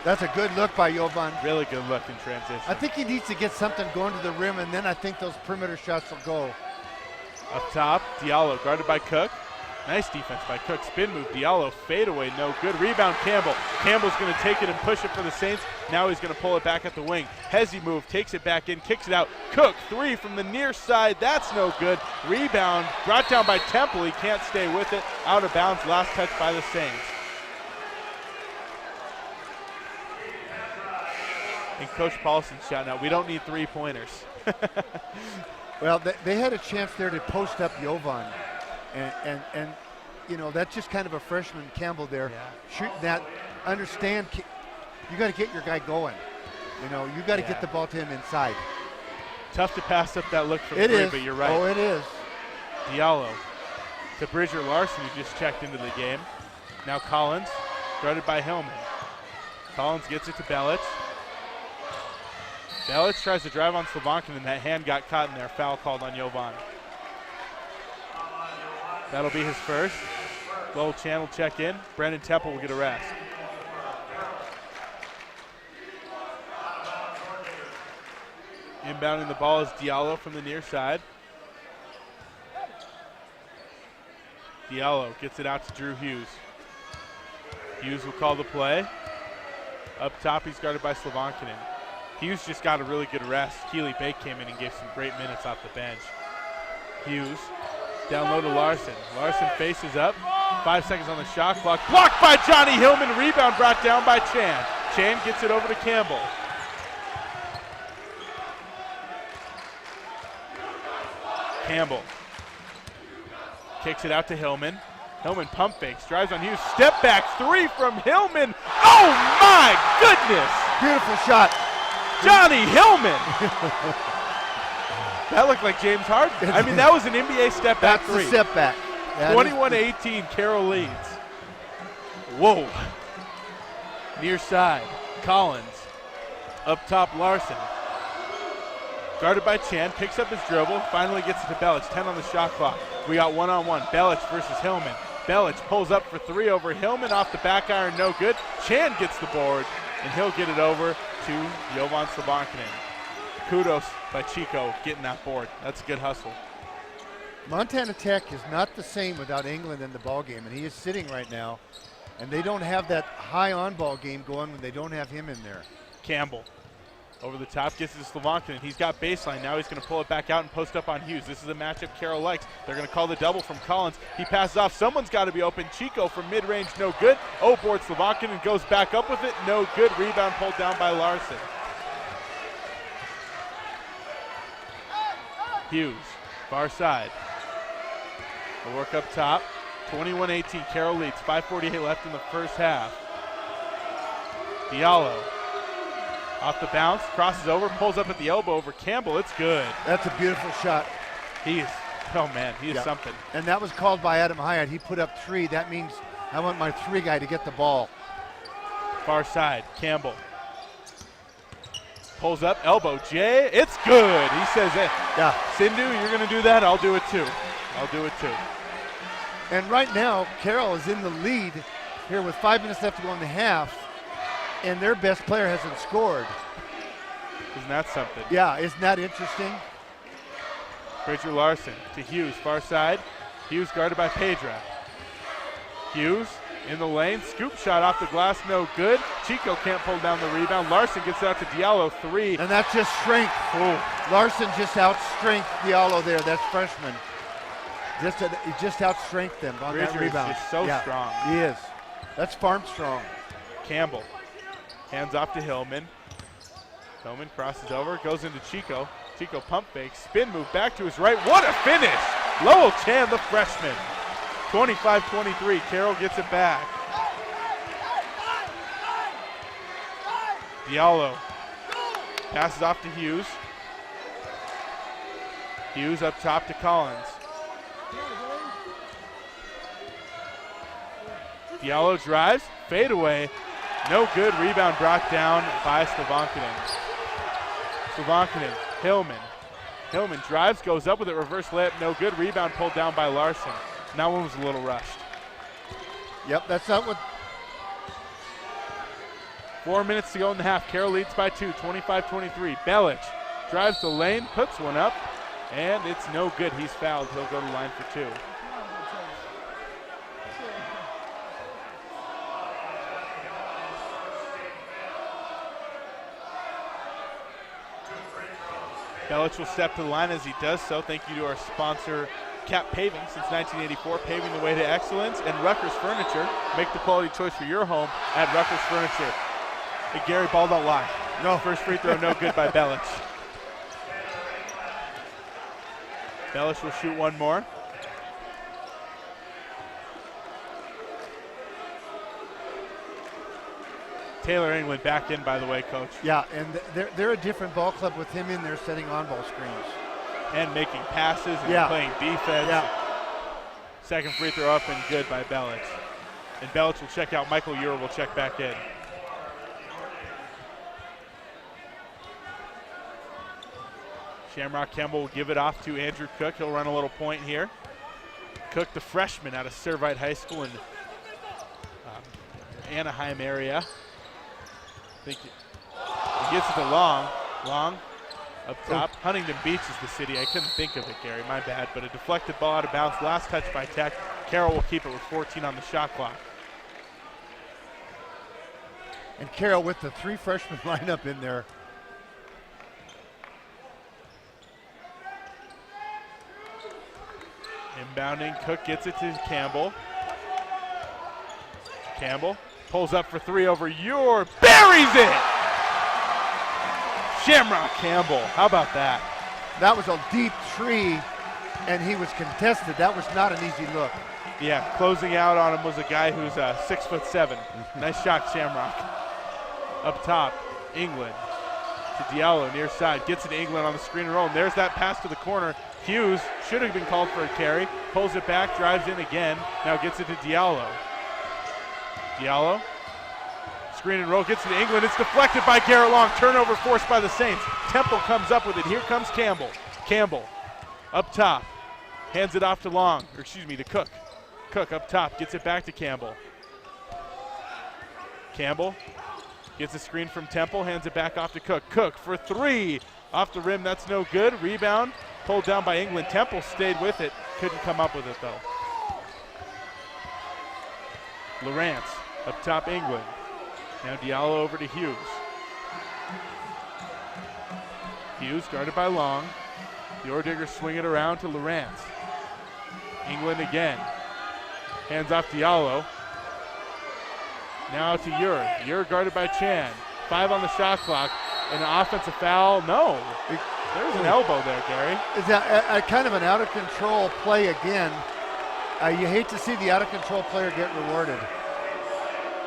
That's a good look by Jovan. Really good look in transition. I think he needs to get something going to the rim, and then I think those perimeter shots will go. Up top, Diallo guarded by Cook. Nice defense by Cook. Spin move, Diallo fadeaway, no good. Rebound, Campbell. Campbell's going to take it and push it for the Saints. Now he's going to pull it back at the wing. Hezzy move, takes it back in, kicks it out. Cook, three from the near side. That's no good. Rebound, brought down by Temple. He can't stay with it. Out of bounds, last touch by the Saints. And Coach Paulson's shouting out, we don't need three-pointers. Well, they had a chance there to post up Jovan. And you know, that's just kind of a freshman Campbell there. Yeah. Shooting that, understand, you got to get your guy going. You know, you got to get the ball to him inside. Tough to pass up that look from It three, is. but you're right. Oh, it is. Diallo to Bridger Larson, who just checked into the game. Now Collins, guarded by Hillman. Collins gets it to Belic. Belic tries to drive on Slovankin, and that hand got caught in there. Foul called on Jovan. That'll be his first. Low channel check in. Brendan Temple will get a rest. Inbounding the ball is Diallo from the near side. Diallo gets it out to Drew Hughes. Hughes will call the play. Up top, he's guarded by Slovankinen. Hughes just got a really good rest. Keely Bake came in and gave some great minutes off the bench. Hughes down low to Larson. Larson faces up. 5 seconds on the shot clock. Blocked by Johnny Hillman. Rebound brought down by Chan. Chan gets it over to Campbell. Campbell kicks it out to Hillman. Hillman pump fakes, drives on Hughes. Step back three from Hillman. Oh my goodness! Beautiful shot. Johnny Hillman. That looked like James Harden. I mean, that was an NBA step back That's three. the step back. 21-18, Carroll leads. Whoa. Near side, Collins. Up top, Larson. Guarded by Chan, picks up his dribble, finally gets it to Belic. 10 on the shot clock. We got one-on-one. Belic versus Hillman. Belic pulls up for three over Hillman, off the back iron, no good. Chan gets the board, and he'll get it over to Jovan Slovankinen. Kudos by Chico getting that board. That's a good hustle. Montana Tech is not the same without England in the ball game, and he is sitting right now, and they don't have that high on-ball game going when they don't have him in there. Campbell over the top, gets it to Slovankinen. He's got baseline. Now he's going to pull it back out and post up on Hughes. This is a matchup Carroll likes. They're going to call the double from Collins. He passes off. Someone's got to be open. Chico from mid-range, no good. Board Slovankinen goes back up with it, no good. Rebound pulled down by Larson. Hughes, far side. We'll work up top. 21-18, Carroll leads. 5:48 left in the first half. Diallo off the bounce, crosses over, pulls up at the elbow over Campbell. It's good. That's a beautiful shot. He is, oh man, he is something. And that was called by Adam Hyatt. He put up three. That means I want my three guy to get the ball. Far side, Campbell. Pulls up, elbow, Jay, it's good. He says, hey, Yeah. Sindhu, you're going to do that? I'll do it too. I'll do it too. And right now, Carroll is in the lead here with 5 minutes left to go in the half, and their best player hasn't scored. Isn't that something? Yeah, isn't that interesting? Bridger Larson to Hughes, far side. Hughes guarded by Pedra. Hughes in the lane, scoop shot off the glass, no good. Chico can't pull down the rebound. Larson gets it out to Diallo, three. And that's just strength. Oh. Larson just out-strength Diallo there. That's freshman. He just out-strength them on that Bridger is rebound. just so strong. He is. That's farm strong. Campbell hands off to Hillman. Hillman crosses over, goes into Chico. Chico pump fake, spin move back to his right. What a finish! Lowell Chan, the freshman. 25-23, Carroll gets it back. Diallo passes off to Hughes. Hughes up top to Collins. Diallo drives, fade away. No good. Rebound brought down by Slovankinen. Slovankinen, Hillman drives, goes up with it, reverse layup, no good. Rebound pulled down by Larson. And that one was a little rushed. Yep, that's not what. 4 minutes to go in the half. Carroll leads by 2, 25-23. Belic drives the lane, puts one up, and it's no good. He's fouled. He'll go to the line for 2. Belic will step to the line as he does so. Thank you to our sponsor, Cap Paving, since 1984, paving the way to excellence. And Rutgers Furniture. Make the quality choice for your home at Rutgers Furniture. Hey, Gary, ball don't lie. No. First free throw, no good by Belic. Belic will shoot one more. Taylor England back in, by the way, Coach. Yeah, and they're a different ball club with him in there setting on-ball screens. And making passes and playing defense. Yeah. Second free throw up and good by Belic. And Belic will check out. Michael Ure will check back in. Shamrock Campbell will give it off to Andrew Cook. He'll run a little point here. Cook, the freshman out of Servite High School in Anaheim area. I think he gets it to Long. Long up top. Huntington Beach is the city. I couldn't think of it, Gary. My bad. But a deflected ball out of bounds. Last touch by Tech. Carroll will keep it with 14 on the shot clock. And Carroll with the 3 freshman lineup in there. Inbounding, Cook gets it to Campbell. Campbell pulls up for 3 over Ure, buries it! Shamrock Campbell, how about that? That was a deep tree, and he was contested. That was not an easy look. Yeah, closing out on him was a guy who's 6'7". Nice shot, Shamrock. Up top, England to Diallo, near side. Gets it to England on the screen and roll. And there's that pass to the corner. Hughes should have been called for a carry. Pulls it back, drives in again. Now gets it to Diallo. Diallo, screen and roll, gets it to England. It's deflected by Garrett Long. Turnover forced by the Saints. Temple comes up with it. Here comes Campbell. Campbell up top. Hands it off to Long, or excuse me, to Cook. Cook up top, gets it back to Campbell. Campbell gets a screen from Temple, hands it back off to Cook. Cook for 3, off the rim, that's no good. Rebound, pulled down by England. Temple stayed with it, couldn't come up with it though. Lawrence, up top England. Now Diallo over to Hughes. Hughes guarded by Long. The Ordiggers swing it around to Lawrence. England again. Hands off Diallo. Now to Ure. Ure guarded by Chan. 5 on the shot clock. An offensive foul. No. There's an elbow there, Gary. Is that a kind of an out-of-control play again? You hate to see the out-of-control player get rewarded.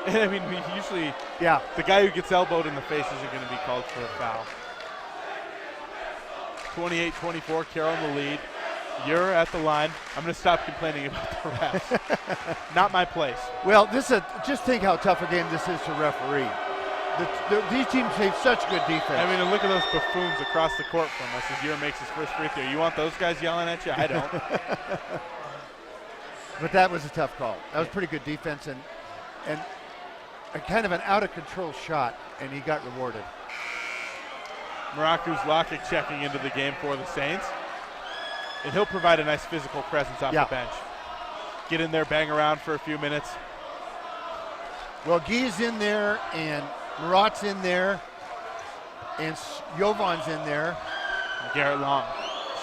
And I mean, usually the guy who gets elbowed in the face isn't going to be called for a foul. 28-24, Carroll in the lead. You're at the line. I'm going to stop complaining about the refs. Not my place. Well, just think how tough a game this is to referee. These teams have such good defense. I mean, and look at those buffoons across the court from us as Ure makes his first free throw. You want those guys yelling at you? I don't. But that was a tough call. That was pretty good defense and a kind of an out-of-control shot, and he got rewarded. Maraku's Lockett checking into the game for the Saints. And he'll provide a nice physical presence off the bench. Get in there, bang around for a few minutes. Well, Guy's in there, and Murat's in there, and Jovan's in there. And Garrett Long,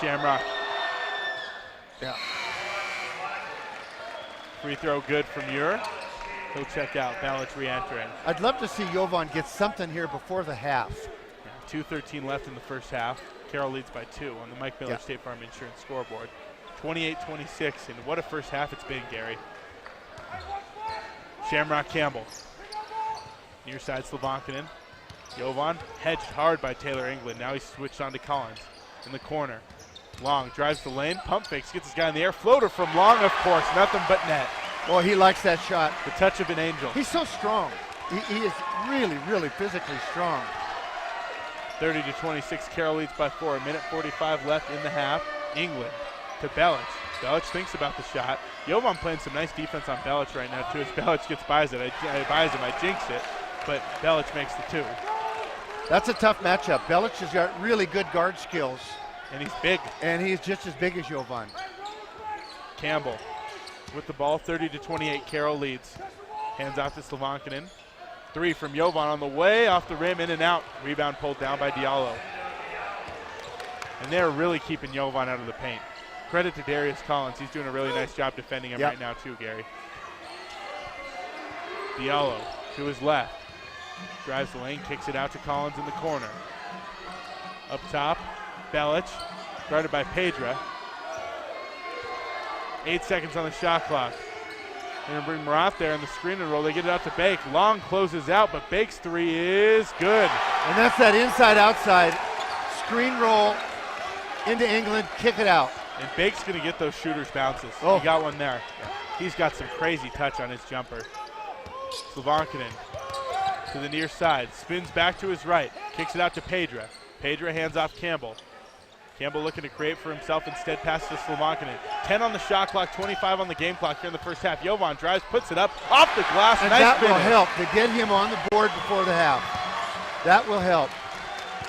Shamrock. Yeah. Free throw good from Ure. He'll check out. Balic re-entering. I'd love to see Jovan get something here before the half. 2:13 left in the first half. Carroll leads by 2 on the Mike Miller State Farm Insurance scoreboard. 28-26, and what a first half it's been, Gary. Shamrock Campbell. Near side Slovankinen. Jovan hedged hard by Taylor England. Now he's switched on to Collins in the corner. Long drives the lane, pump fakes, gets his guy in the air. Floater from Long, of course, nothing but net. Well, he likes that shot. The touch of an angel. He's so strong. He is really, really physically strong. 30-26, Carroll leads by 4. A minute 45 left in the half. England to Belic. Belic thinks about the shot. Jovan playing some nice defense on Belic right now too. As Belic buys him, I jinx it, but Belic makes the 2. That's a tough matchup. Belic has got really good guard skills. And he's big. And he's just as big as Jovan. Campbell with the ball, 30-28, Carroll leads. Hands off to Slavankinen. 3 from Jovan on the way, off the rim, in and out. Rebound pulled down by Diallo. And they're really keeping Jovan out of the paint. Credit to Darius Collins. He's doing a really nice job defending him right now too, Gary. Diallo to his left. Drives the lane, kicks it out to Collins in the corner. Up top, Belic, guarded by Pedra. 8 seconds on the shot clock. They're going to bring Marat there in the screen and roll. They get it out to Bake. Long closes out, but Bake's 3 is good. And that's that inside-outside screen roll into England, kick it out. And Bake's going to get those shooters' bounces. Oh. He got one there. He's got some crazy touch on his jumper. Slavankinen to the near side, spins back to his right, kicks it out to Pedra. Pedra hands off Campbell. Campbell looking to create for himself, instead passes to Slavankinen. 10 on the shot clock, 25 on the game clock here in the first half. Jovan drives, puts it up, off the glass. And nice that finish. will help to get him on the board before the half. That will help.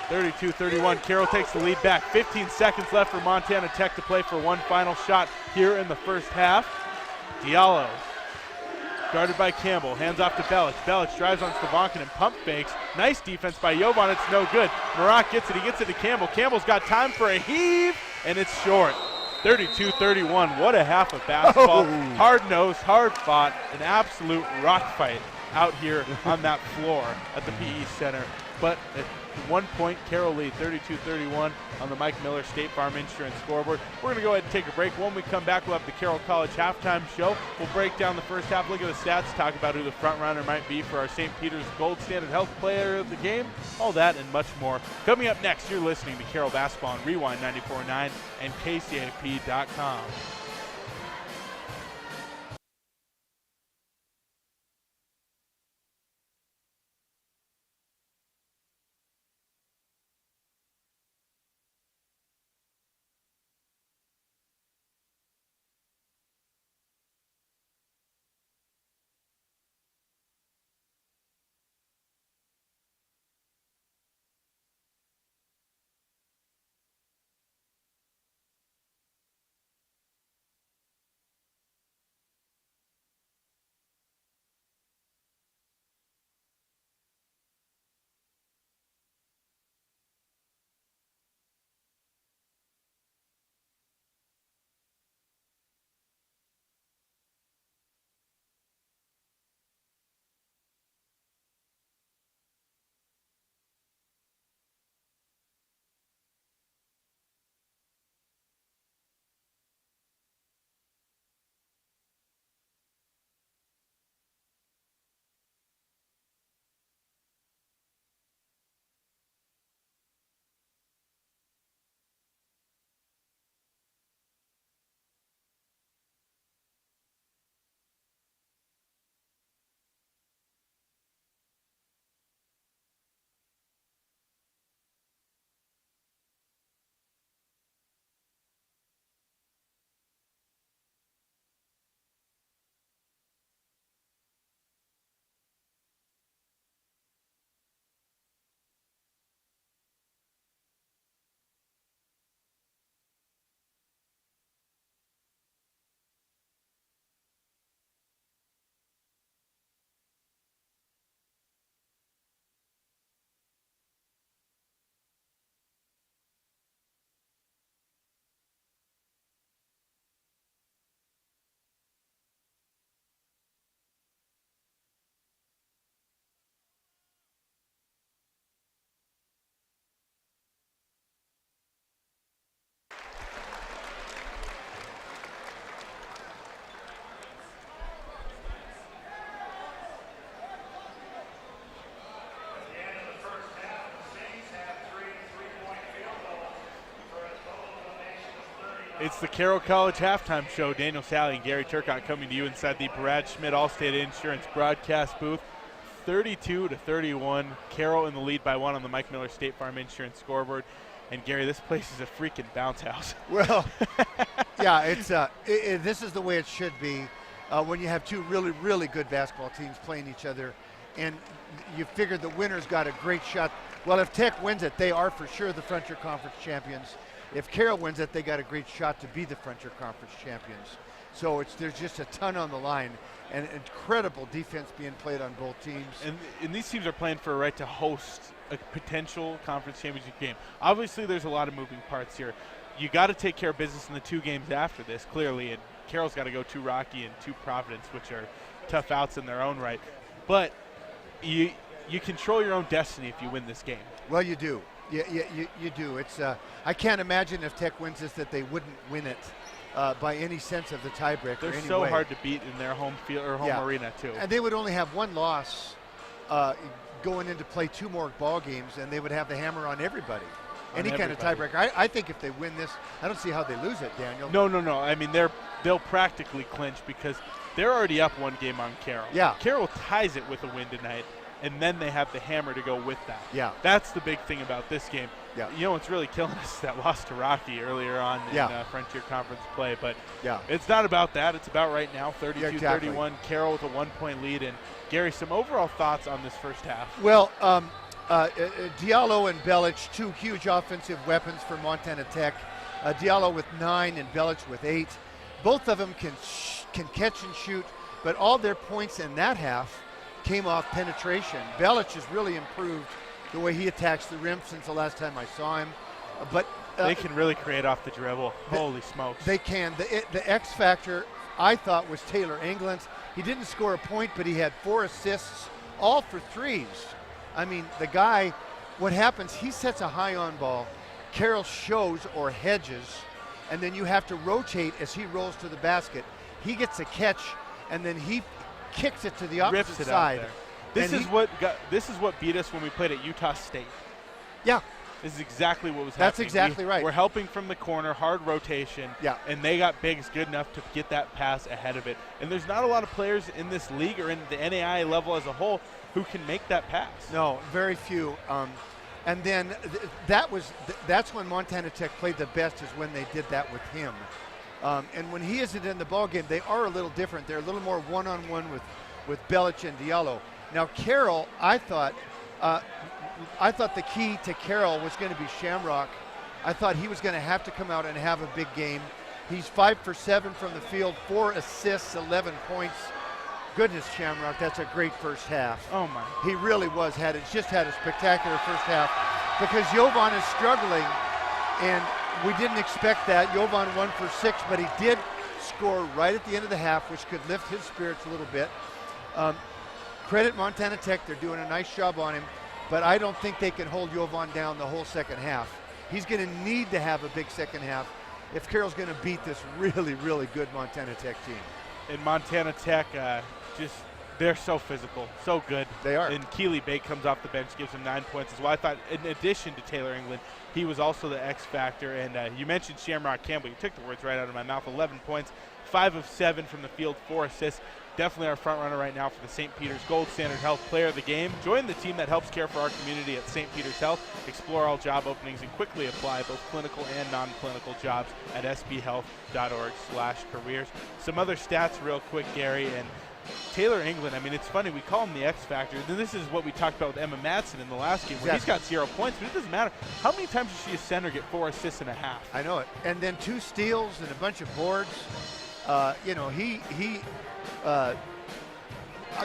32-31, Carroll takes the lead back. 15 seconds left for Montana Tech to play for one final shot here in the first half. Diallo, guarded by Campbell, hands off to Belic. Belic drives on Slavankinen, pump fakes. Nice defense by Jovan, it's no good. Marat gets it, he gets it to Campbell. Campbell's got time for a heave, and it's short. 32-31, what a half of basketball. Oh. Hard-nosed, hard-fought, an absolute rock fight out here on that floor at the PE Center. But at 1 point, Carroll lead 32-31 on the Mike Miller State Farm Insurance scoreboard. We're going to go ahead and take a break. When we come back, we'll have the Carroll College halftime show. We'll break down the first half, look at the stats, talk about who the front runner might be for our St. Peter's Gold Standard Health Player of the Game, all that and much more. Coming up next, you're listening to Carroll Basketball on Rewind 94.9 and KCAP.com. It's the Carroll College halftime show. Daniel Sally and Gary Turcotte coming to you inside the Brad Schmidt Allstate Insurance broadcast booth. 32-31. Carroll in the lead by 1 on the Mike Miller State Farm Insurance scoreboard. And Gary, this place is a freaking bounce house. Well, yeah, it's this is the way it should be when you have two really, really good basketball teams playing each other, and you figure the winner's got a great shot. Well, if Tech wins it, they are for sure the Frontier Conference champions. If Carroll wins it, they got a great shot to be the Frontier Conference champions. So there's just a ton on the line, and incredible defense being played on both teams. And these teams are playing for a right to host a potential conference championship game. Obviously, there's a lot of moving parts here. You got to take care of business in the 2 games after this, clearly, and Carroll's got to go to Rocky and to Providence, which are tough outs in their own right. But you control your own destiny if you win this game. Well, you do. You do. It's I can't imagine if Tech wins this that they wouldn't win it by any sense of the tiebreaker. They're so hard to beat in their home field or home arena too. And they would only have 1 loss going in to play 2 more ball games, and they would have the hammer on everybody. Any kind of tiebreaker. I think if they win this, I don't see how they lose it, Daniel. No. I mean, they'll practically clinch because they're already up 1 game on Carroll. Yeah. Carroll ties it with a win tonight, and then they have the hammer to go with that. Yeah. That's the big thing about this game. Yeah. You know what's really killing us is that loss to Rocky earlier on in Frontier Conference play. But it's not about that. It's about right now, 32-31, Carroll with a 1-point lead. And, Gary, some overall thoughts on this first half? Well, Diallo and Belic, 2 huge offensive weapons for Montana Tech. Diallo with 9 and Belic with 8. Both of them can catch and shoot, but all their points in that half came off penetration. Belic has really improved the way he attacks the rim since the last time I saw him. But they can really create off the dribble. Holy smokes. They can. The X factor, I thought, was Taylor England. He didn't score a point, but he had 4 assists, all for 3s. I mean, the guy, what happens, he sets a high on ball. Carroll shows or hedges, and then you have to rotate as he rolls to the basket. He gets a catch, and then he kicks it to the opposite side. This is what beat us when we played at Utah State. Yeah. This is exactly what was That's happening. exactly right. We're helping from the corner, hard rotation, Yeah. and they got bigs good enough to get that pass ahead of it. And there's not a lot of players in this league or in the NAIA level as a whole who can make that pass. No, very few. And then that's when Montana Tech played the best, is when they did that with him. And when he isn't in the ballgame, they are a little different. They're a little more one-on-one with Belic and Diallo. Now, Carroll, I thought the key to Carroll was going to be Shamrock. I thought he was going to have to come out and have a big game. He's 5 for 7 from the field, 4 assists, 11 points. Goodness, Shamrock, that's a great first half. Oh, my. He really just had a spectacular first half because Jovan is struggling, and we didn't expect that. Jovan 1 for 6, but he did score right at the end of the half, which could lift his spirits a little bit. Credit Montana Tech, they're doing a nice job on him, but I don't think they can hold Jovan down the whole second half. He's going to need to have a big second half if Carroll's going to beat this really, really good Montana Tech team. And Montana Tech, they're so physical, so good. They are. And Keely Bate comes off the bench, gives him 9 points as well. I thought, in addition to Taylor England, he was also the X factor. And you mentioned Shamrock Campbell. You took the words right out of my mouth. 11 points, 5 of 7 from the field, 4 assists. Definitely our front runner right now for the St. Peter's Gold Standard Health Player of the Game. Join the team that helps care for our community at St. Peter's Health. Explore all job openings and quickly apply both clinical and non-clinical jobs at sbhealth.org/careers. Some other stats real quick, Gary, and Taylor England, I mean, it's funny, we call him the X Factor. Then this is what we talked about with Emma Madsen in the last game, where he's got 0 points, but it doesn't matter. How many times does she, a center, get 4 assists and a half? I know it. And then 2 steals and a bunch of boards.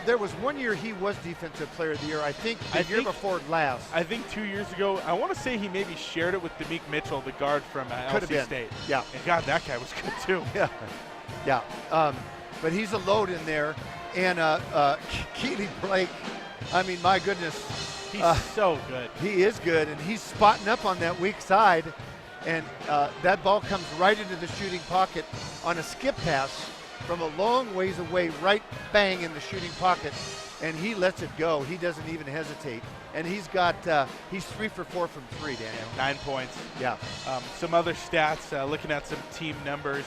There was one year he was Defensive Player of the Year. I think the year before last. I think 2 years ago. I want to say he maybe shared it with Demick Mitchell, the guard from LC State. Yeah. And God, that guy was good too. Yeah. But he's a load in there. And Keely Blake, I mean, my goodness. He's so good. He is good, and he's spotting up on that weak side. And that ball comes right into the shooting pocket on a skip pass from a long ways away, right bang in the shooting pocket, and he lets it go. He doesn't even hesitate. And he's 3 for 4 from 3, Daniel. 9 points. Yeah. Some other stats, looking at some team numbers.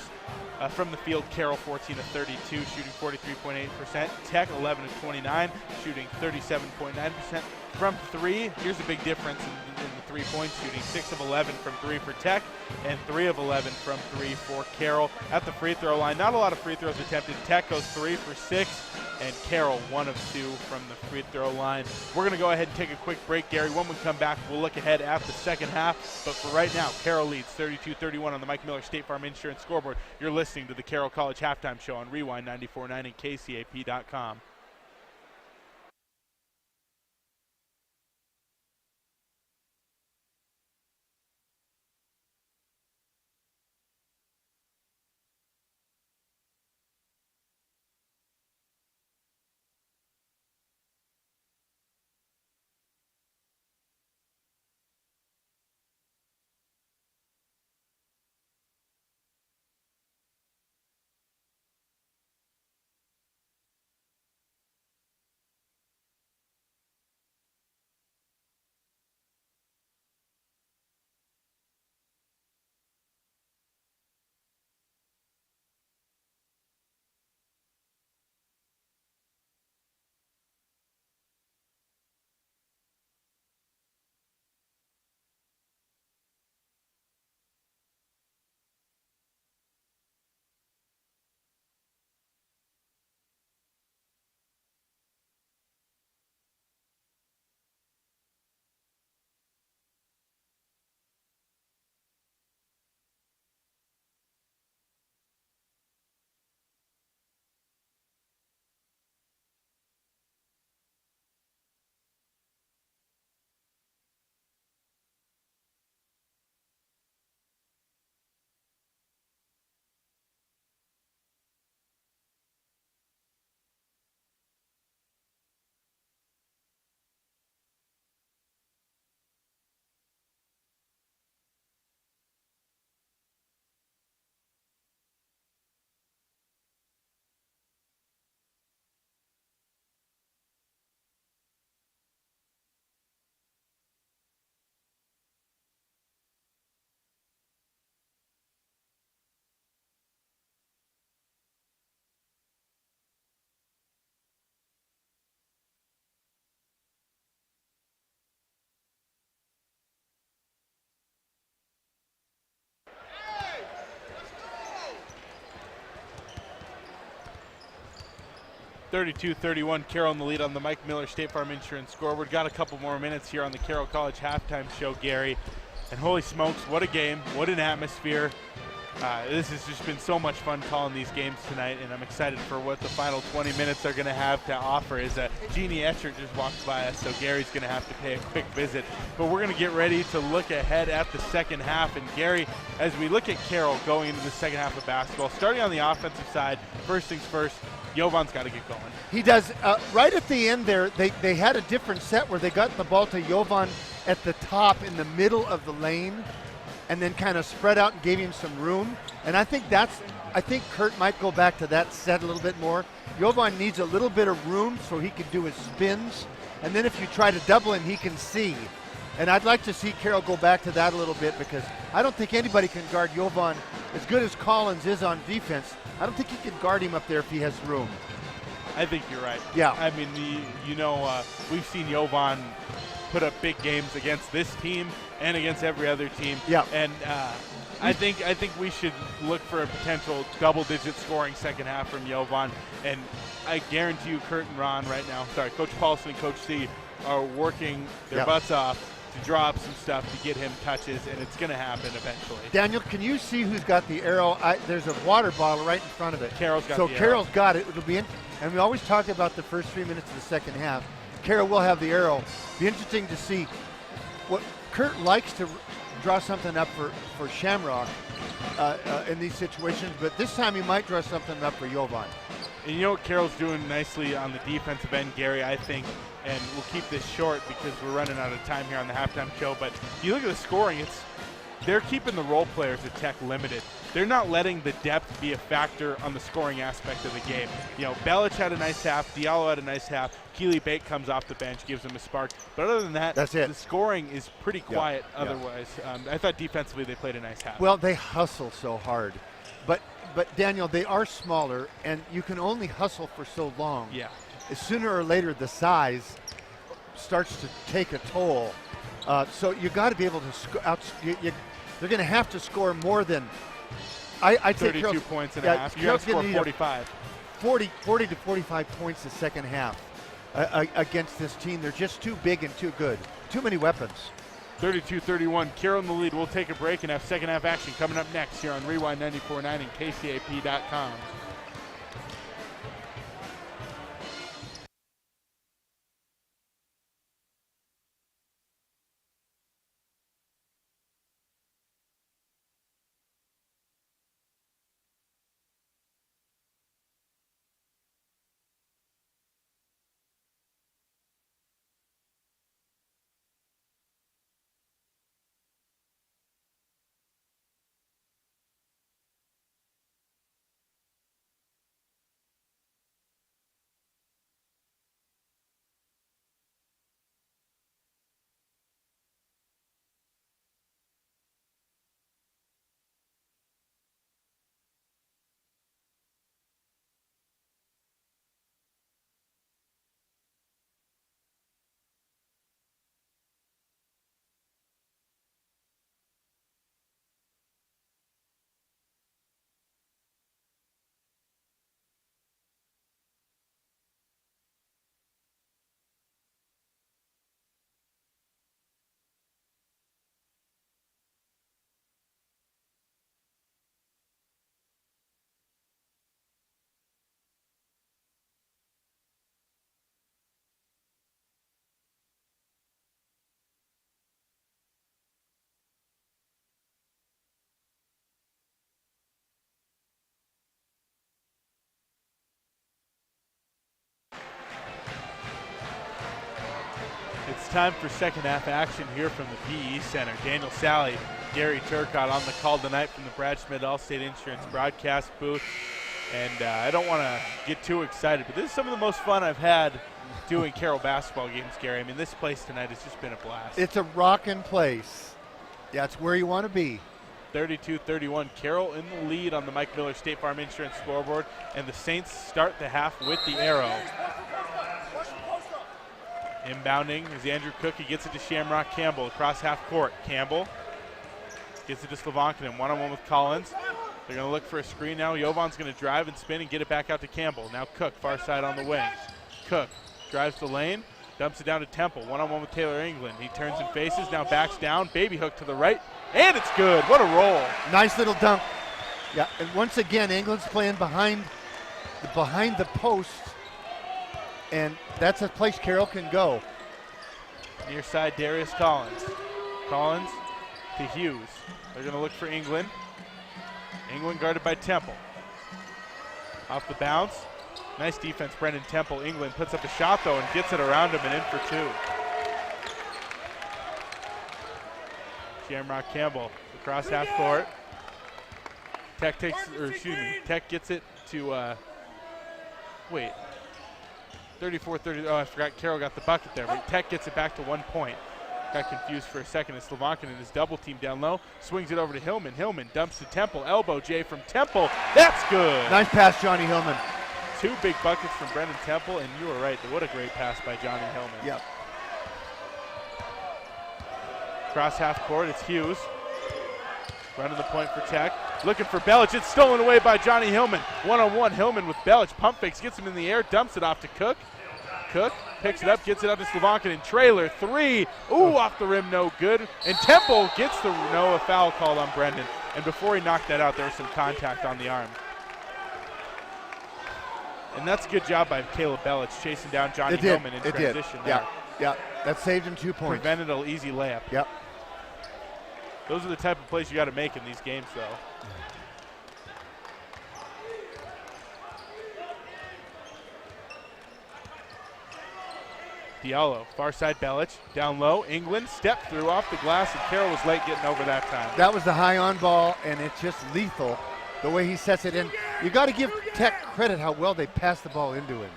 From the field, Carroll 14 of 32, shooting 43.8%. Tech 11 of 29, shooting 37.9%. From three, here's a big difference in the 3-point shooting. 6 of 11 from three for Tech, and 3 of 11 from three for Carroll. At the free throw line, not a lot of free throws attempted. Tech goes 3 for 6, and Carroll 1 of 2 from the free throw line. We're going to go ahead and take a quick break, Gary. When we come back, we'll look ahead at the second half. But for right now, Carroll leads 32-31 on the Mike Miller State Farm Insurance scoreboard. You're listening to the Carroll College Halftime Show on Rewind 94.9 and KCAP.com. (32-31), Carroll in the lead on the Mike Miller State Farm Insurance scoreboard. Got a couple more minutes here on the Carroll College Halftime Show, Gary. And holy smokes, what a game, what an atmosphere. This has just been so much fun calling these games tonight, and I'm excited for what the final 20 minutes are going to have to offer. Is Jeannie Etchert just walked by us, so Gary's going to have to pay a quick visit. But we're going to get ready to look ahead at the second half. And Gary, as we look at Carroll going into the second half of basketball, starting on the offensive side, first things first, Jovan's got to get going. He does. Right at the end there, they had a different set where they got the ball to Jovan at the top in the middle of the lane and then kind of spread out and gave him some room. And I think Kurt might go back to that set a little bit more. Jovan needs a little bit of room so he can do his spins. And then if you try to double him, he can see. And I'd like to see Carroll go back to that a little bit because I don't think anybody can guard Jovan as good as Collins is on defense. I don't think he can guard him up there if he has room. I think you're right. Yeah. I mean, we've seen Jovan put up big games against this team and against every other team. Yeah. And I think we should look for a potential double-digit scoring second half from Jovan. And I guarantee you, Kurt and Ron right now, Coach Paulson and Coach C are working their butts off to draw up some stuff to get him touches, and it's going to happen eventually. Daniel, can you see who's got the arrow? There's a water bottle right in front of it. Carroll's got the arrow. So Carroll's got it. It'll be and we always talk about the first 3 minutes of the second half. Carroll will have the arrow. Be interesting to see what Kurt likes to draw something up for Shamrock in these situations, but this time he might draw something up for Jovan. And you know what Carroll's doing nicely on the defensive end, Gary, I think, and we'll keep this short because we're running out of time here on the halftime show, but you look at the scoring, they're keeping the role players at Tech limited. They're not letting the depth be a factor on the scoring aspect of the game. You know, Belic had a nice half, Diallo had a nice half, Keely Bate comes off the bench, gives them a spark. But other than that, that's it. The scoring is pretty quiet otherwise. I thought defensively they played a nice half. Well, they hustle so hard. But Daniel, they are smaller, and you can only hustle for so long. Yeah. Sooner or later, the size starts to take a toll. So you got to be able to score out. They're going to have to score more than I'd say 32 points and a half. You got to score 45. 40 to 45 points the second half against this team. They're just too big and too good. Too many weapons. 32-31. Carroll in the lead. We'll take a break and have second half action coming up next here on Rewind 94.9 and KCAP.com. It's time for second half action here from the PE Center. Daniel Sally, Gary Turcott on the call tonight from the Brad Schmidt Allstate Insurance broadcast booth. And I don't want to get too excited, but this is some of the most fun I've had doing Carroll basketball games, Gary. I mean, this place tonight has just been a blast. It's a rockin' place. That's where you want to be. 32-31. Carroll in the lead on the Mike Miller State Farm Insurance scoreboard, and the Saints start the half with the arrow. Inbounding is Andrew Cook. He gets it to Shamrock Campbell across half court. Campbell gets it to Slavankinen. One-on-one with Collins. They're going to look for a screen now. Jovan's going to drive and spin and get it back out to Campbell. Now Cook, far side on the wing. Cook drives the lane, dumps it down to Temple. One-on-one with Taylor England. He turns and faces, now backs down. Baby hook to the right, and it's good. What a roll. Nice little dunk. Yeah, and once again, England's playing behind the post, and that's a place Carroll can go. Near side, Darius Collins. Collins to Hughes. They're going to look for England. England guarded by Temple. Off the bounce. Nice defense, Brendan Temple. England puts up a shot, though, and gets it around him and in for two. Shamrock Campbell across half court. Tech gets it to, 34-30. Oh, I forgot Carroll got the bucket there, but Tech gets it back to 1 point. Got confused for a second as Slavankinen is double team down low. Swings it over to Hillman. Hillman dumps to Temple. Elbow J from Temple. That's good. Nice pass, Johnny Hillman. Two big buckets from Brendan Temple, and you were right. What a great pass by Johnny Hillman. Yep. Cross half court, it's Hughes. Running the point for Tech. Looking for Belic. It's stolen away by Johnny Hillman. One-on-one, Hillman with Belic. Pump fakes, gets him in the air, dumps it off to Cook. Cook picks it up, gets it up to Slavankinen. Trailer three. Ooh, off the rim, no good. And Temple gets the a foul called on Brendan. And before he knocked that out, there was some contact on the arm. And that's a good job by Caleb Belic chasing down Johnny Hillman in transition there. Yeah, that saved him 2 points. Prevented an easy layup. Yep. Those are the type of plays you got to make in these games, though. Diallo, far side Belic, down low. England step through off the glass, and Carroll was late getting over that time. That was the high on ball, and it's just lethal the way he sets it in. You got to give Tech credit how well they passed the ball into him.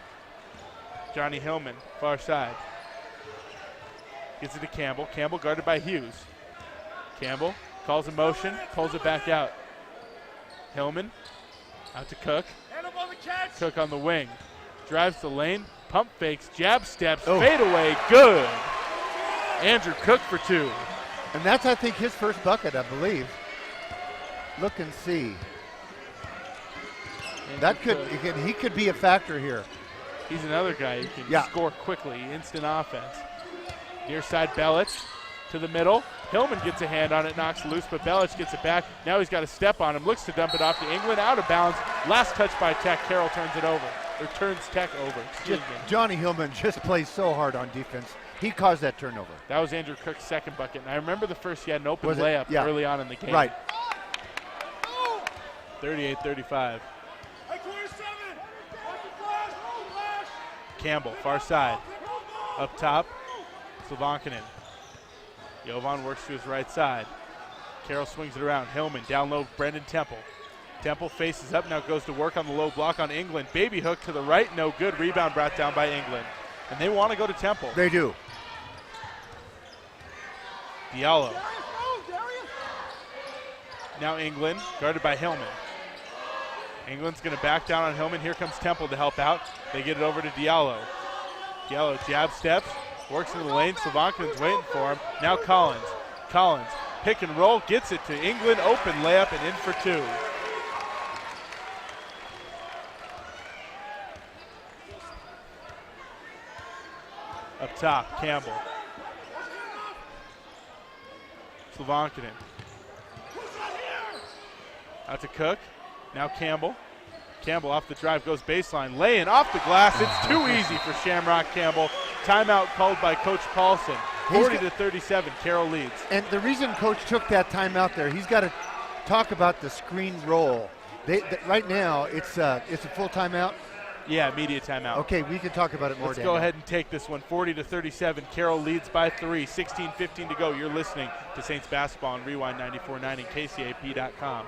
Johnny Hillman, far side. Gets it to Campbell. Campbell guarded by Hughes. Campbell calls a motion, pulls it back out. Hillman out to Cook. Cook on the wing. Drives the lane, pump fakes, jab steps, fade away, good. Andrew Cook for 2. And that's, I think, his first bucket, I believe. Look and see. That could, he could be a factor here. He's another guy who can score quickly, instant offense. Near side Belic to the middle. Hillman gets a hand on it, knocks loose, but Belic gets it back. Now he's got a step on him, looks to dump it off to England, out of bounds. Last touch by Tech, Carroll turns it over, or turns Tech over. Johnny Hillman just plays so hard on defense. He caused that turnover. That was Andrew Cook's second bucket, and I remember the first he had an open layup early on in the game. Right. 38-35. Campbell, far side. Up top, Slavankinen. Jovan works to his right side. Carroll swings it around. Hillman down low, Brendan Temple. Temple faces up, now goes to work on the low block on England. Baby hook to the right, no good. Rebound brought down by England. And they want to go to Temple. They do. Diallo. Now England, guarded by Hillman. England's going to back down on Hillman. Here comes Temple to help out. They get it over to Diallo. Diallo jab steps, works into the lane. Slavakinen's waiting for him. Now Collins. Collins, pick and roll, gets it to England. Open layup and in for 2. Up top, Campbell. Slavankinen. Out to Cook. Now Campbell. Campbell off the drive, goes baseline, laying off the glass. It's too easy for Shamrock Campbell. Timeout called by Coach Paulson. 40-37, Carroll leads. And the reason Coach took that timeout there, he's got to talk about the screen roll. Right now, it's a full timeout. Yeah, immediate timeout. Okay, we can talk about it more. Let's go ahead and take this one. 40-37, Carroll leads by 3. 16:15 to go. You're listening to Saints basketball on Rewind 94.9 and KCAP.com.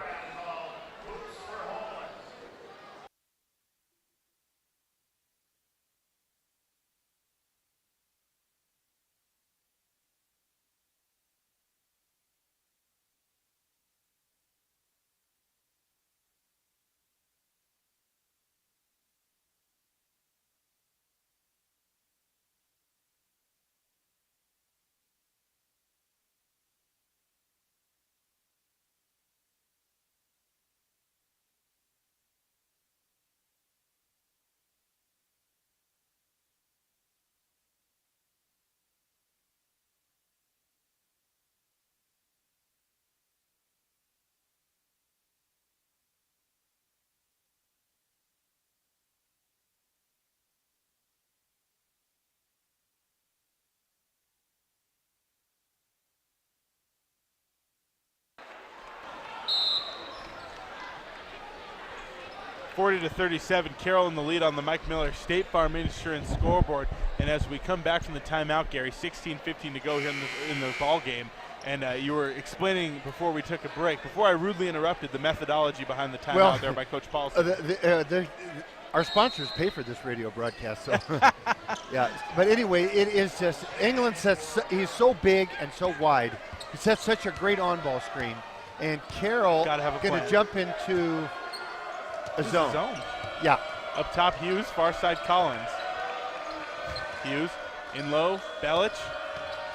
(40-37), Carroll in the lead on the Mike Miller State Farm Insurance scoreboard. And as we come back from the timeout, Gary, 16:15 to go here in the ball game. And you were explaining before we took a break, before I rudely interrupted, the methodology behind the timeout there by Coach Paulson. Our sponsors pay for this radio broadcast, so yeah. But anyway, it is just England sets. He's so big and so wide. He sets such a great on-ball screen, and Carroll going to jump into a zone. Yeah. Up top, Hughes, far side Collins. Hughes in low, Belic.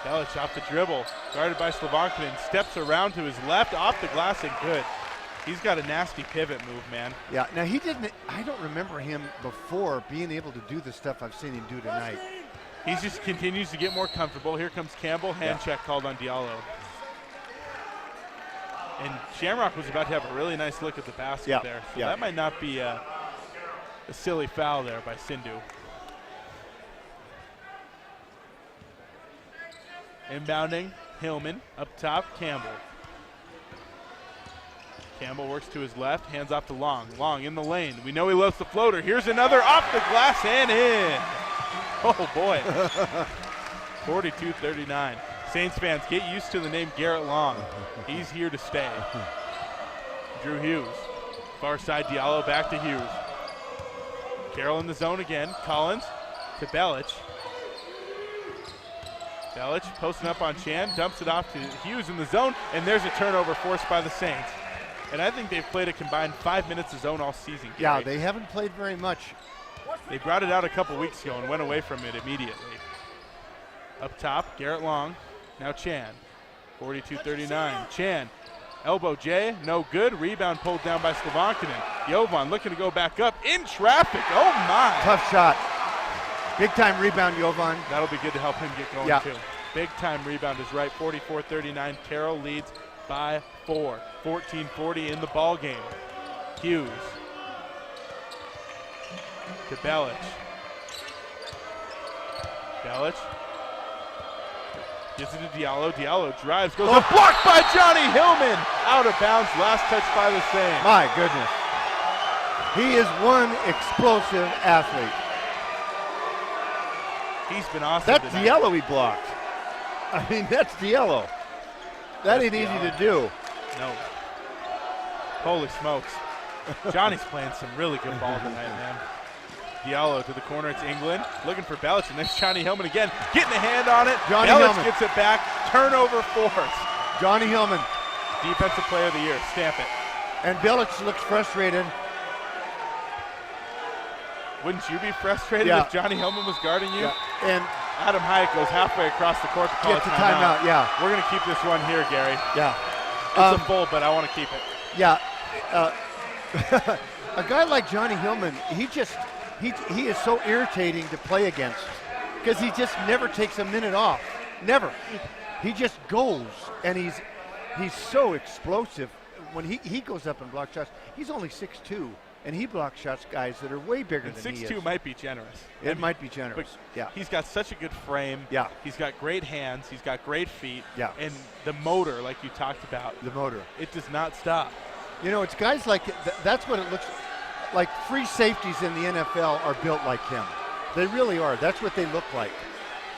Belic off the dribble, guarded by Slavankinen, steps around to his left, off the glass and good. He's got a nasty pivot move, man. Yeah, now I don't remember him before being able to do the stuff I've seen him do tonight. He just continues to get more comfortable. Here comes Campbell, hand check called on Diallo. And Shamrock was about to have a really nice look at the basket there. So that might not be a silly foul there by Sindhu. Inbounding, Hillman. Up top, Campbell. Campbell works to his left, hands off to Long. Long in the lane. We know he loves the floater. Here's another off the glass and in. Oh, boy. 42-39. Saints fans, get used to the name Garrett Long. He's here to stay. Drew Hughes. Far side, Diallo back to Hughes. Carroll in the zone again. Collins to Belich. Belich posting up on Chan, dumps it off to Hughes in the zone, and there's a turnover forced by the Saints. And I think they've played a combined 5 minutes of zone all season. Yeah, Gary. they haven't played very much. They brought it out a couple weeks ago and went away from it immediately. Up top, Garrett Long, now Chan. 42-39. Chan, elbow J, no good. Rebound pulled down by Slovankinen. Jovan looking to go back up in traffic. Oh my. Tough shot. Big time rebound, Jovan. That'll be good to help him get going too. Big time rebound is right. 44-39. Carroll leads by 4. 14-40 in the ball game. Hughes to Belich. Belich gives it to Diallo. Diallo drives, goes up, blocked by Johnny Hillman. Out of bounds, last touch by the Saints. My goodness. He is one explosive athlete. He's been awesome That's tonight. Diallo he blocked. I mean, that's Diallo. That ain't easy to do. No. Holy smokes. Johnny's playing some really good ball tonight, man. Diallo to the corner. It's England looking for Belich, and there's Johnny Hillman again, getting a hand on it. Johnny Belich Hillman gets it back. Turnover force. Johnny Hillman. Defensive player of the year. Stamp it. And Belich looks frustrated. Wouldn't you be frustrated if Johnny Hillman was guarding you? Yeah. And Adam Hyatt goes halfway across the court to call gets a the timeout. Yeah. We're going to keep this one here, Gary. Yeah. It's a full, but I want to keep it. Yeah. A guy like Johnny Hillman, he is so irritating to play against because he just never takes a minute off. Never. He just goes, and he's so explosive. When he goes up and blocks shots, he's only 6'2", and he blocks shots guys that are way bigger than he is. 6'2" might be generous. It might be generous. But he's got such a good frame. Yeah. He's got great hands. He's got great feet. Yeah. And the motor, like you talked about. The motor. It does not stop. You know, it's guys like that's what it looks like. Free safeties in the NFL are built like him. They really are. That's what they look like.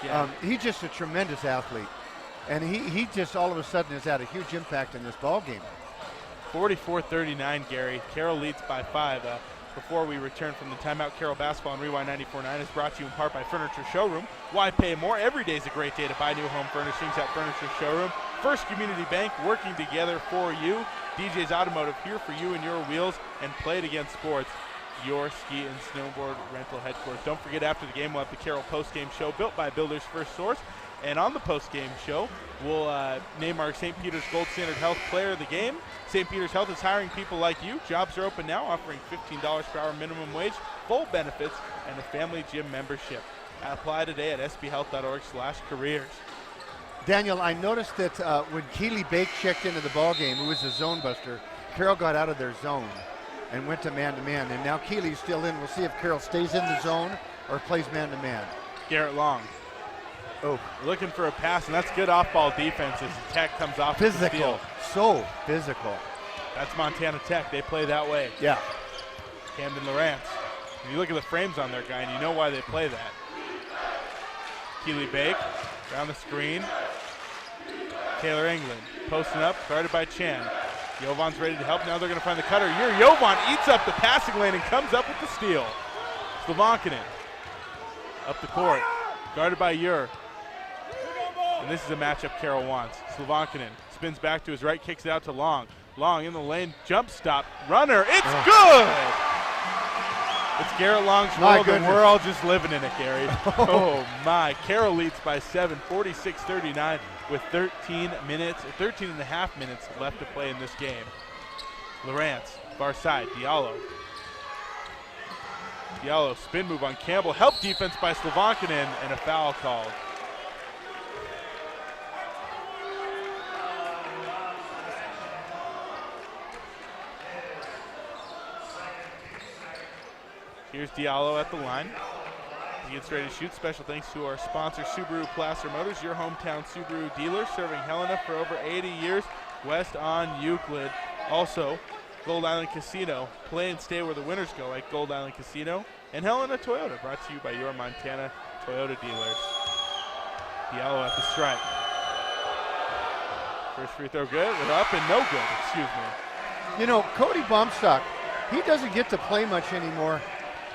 Yeah. He's just a tremendous athlete, and he just all of a sudden has had a huge impact in this ball game. 44-39, Gary. Carroll leads by 5. Before we return from the timeout, Carroll Basketball on Rewind 94.9 is brought to you in part by Furniture Showroom. Why pay more? Every day is a great day to buy new home furnishings at Furniture Showroom. First Community Bank, working together for you. DJ's Automotive, here for you and your wheels. And Play It Again Sports, your ski and snowboard rental headquarters. Don't forget, after the game, we'll have the Carroll postgame show built by Builders First Source. And on the postgame show, we'll name our St. Peter's Gold Standard Health Player of the Game. St. Peter's Health is hiring people like you. Jobs are open now, offering $15 per hour minimum wage, full benefits, and a family gym membership. Apply today at sbhealth.org/careers. Daniel, I noticed that when Keely Bake checked into the ball game, who was a zone buster, Carroll got out of their zone and went to man-to-man. And now Keely's still in. We'll see if Carroll stays in the zone or plays man-to-man. Garrett Long. Oh, looking for a pass, and that's good off-ball defense as Tech comes off with the steal. So physical. That's Montana Tech. They play that way. Yeah. Camden Lawrence. And you look at the frames on their guy, and you know why they play that. Keely Bake around the screen. Taylor England posting up, guarded by Chan. Jovan's ready to help. Now they're going to find the cutter. Jovan eats up the passing lane and comes up with the steal. Slovankinen up the court, guarded by Ure. And this is a matchup Carroll wants. Slovankinen spins back to his right, kicks it out to Long. Long in the lane, jump stop, runner. It's good! It's Garrett Long's world, and we're all just living in it, Gary. Oh, my. Carroll leads by 7, 46-39, with 13 and a half minutes left to play in this game. Lawrence, far side, Diallo. Diallo, spin move on Campbell. Help defense by Slovankinen, and a foul called. Here's Diallo at the line. He gets ready to shoot. Special thanks to our sponsor, Subaru Placer Motors, your hometown Subaru dealer, serving Helena for over 80 years, west on Euclid. Also, Gold Island Casino. Play and stay where the winners go at Gold Island Casino. And Helena Toyota, brought to you by your Montana Toyota dealers. Diallo at the stripe. First free throw good, with up and no good, excuse me. You know, Cody Baumstock, he doesn't get to play much anymore.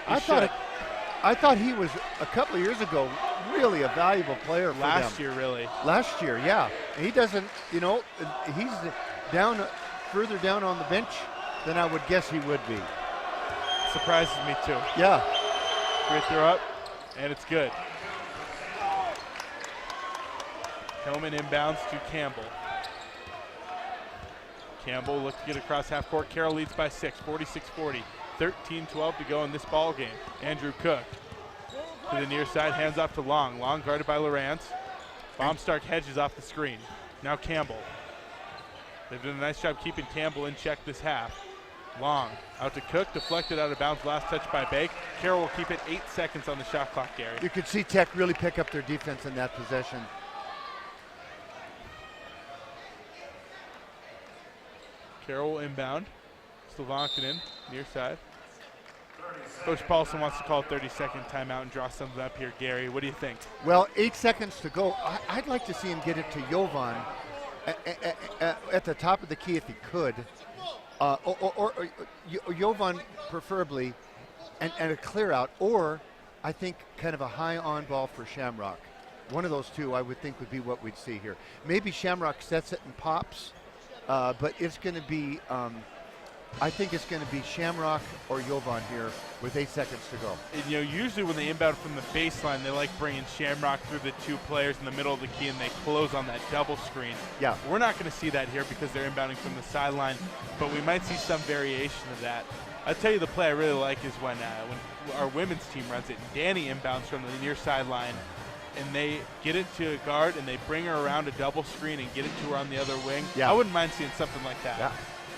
I thought he was, a couple of years ago, really a valuable player for them. Last year, really. Last year, yeah. He doesn't, you know, he's down further down on the bench than I would guess he would be. Surprises me too. Yeah. Free throw up, and it's good. Hillman inbounds to Campbell. Campbell looks to get across half court. Carroll leads by 6, 46-40. 13-12 to go in this ball game. Andrew Cook to the near side, hands off to Long. Long guarded by Lawrence. Baumstark hedges off the screen. Now Campbell. They've done a nice job keeping Campbell in check this half. Long out to Cook, deflected out of bounds, last touch by Bake. Carroll will keep it 8 seconds on the shot clock, Gary. You could see Tech really pick up their defense in that possession. Carroll will inbound. Slavankinen, near side. Coach Paulson wants to call a 30-second timeout and draw something up here, Gary. What do you think? Well, 8 seconds to go. I'd like to see him get it to Jovan at the top of the key if he could. Or Jovan preferably, and a clear out, or I think kind of a high on ball for Shamrock. One of those two I would think would be what we'd see here. Maybe Shamrock sets it and pops, but it's going to be, I think it's going to be Shamrock or Jovan here with 8 seconds to go. And, you know, usually when they inbound from the baseline, they like bringing Shamrock through the two players in the middle of the key and they close on that double screen. Yeah. We're not going to see that here because they're inbounding from the sideline, but we might see some variation of that. I'll tell you the play I really like is when our women's team runs it. Danny inbounds from the near sideline, and they get it to a guard and they bring her around a double screen and get it to her on the other wing. Yeah. I wouldn't mind seeing something like that. Yeah.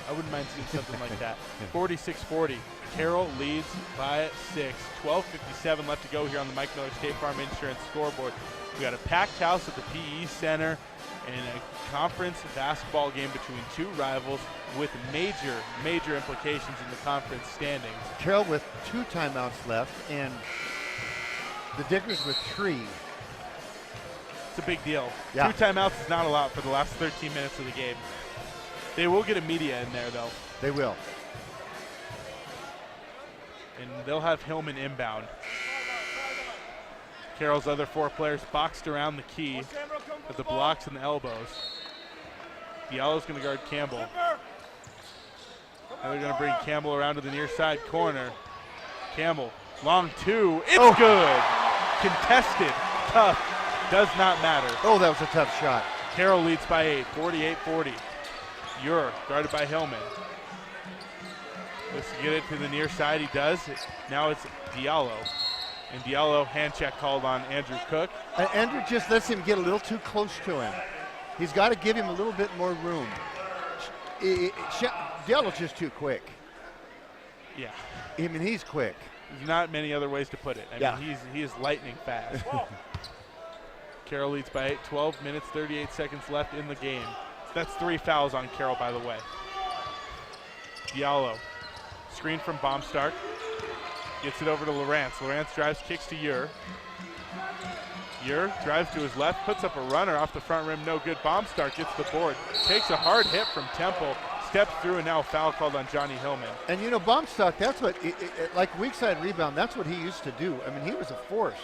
I wouldn't mind seeing something like that. 46-40. Carroll leads by 6. 12:57 left to go here on the Mike Miller State Farm Insurance scoreboard. We got a packed house at the PE Center and a conference basketball game between two rivals with major implications in the conference standings. Carroll with 2 timeouts left and the Diggers with 3. It's a big deal. Yeah. 2 timeouts is not a lot for the last 13 minutes of the game. They will get a media in there, though. They will. And they'll have Hillman inbound. Carroll's other 4 players boxed around the key with the blocks and the elbows. Diallo's going to guard Campbell. Now they're going to bring Campbell around to the near side corner. Campbell, long 2. It's good. Contested. Tough. Does not matter. Oh, that was a tough shot. Carroll leads by 8, 48-40. Ure guarded by Hillman. Looks to get it to the near side. He does. Now it's Diallo. And Diallo, hand check called on Andrew Cook. Andrew just lets him get a little too close to him. He's got to give him a little bit more room. Diallo's just too quick. Yeah. I mean, he's quick. There's not many other ways to put it. I mean, he is lightning fast. Carroll leads by 8. 12 minutes, 38 seconds left in the game. That's 3 fouls on Carroll, by the way. Diallo, screen from Baumstark. Gets it over to Lawrence. Lawrence drives, kicks to Ure. Ure drives to his left, puts up a runner off the front rim, no good. Baumstark gets the board. Takes a hard hit from Temple, steps through, and now a foul called on Johnny Hillman. And you know, Baumstark, that's what, like weak side rebound, that's what he used to do. I mean, he was a force.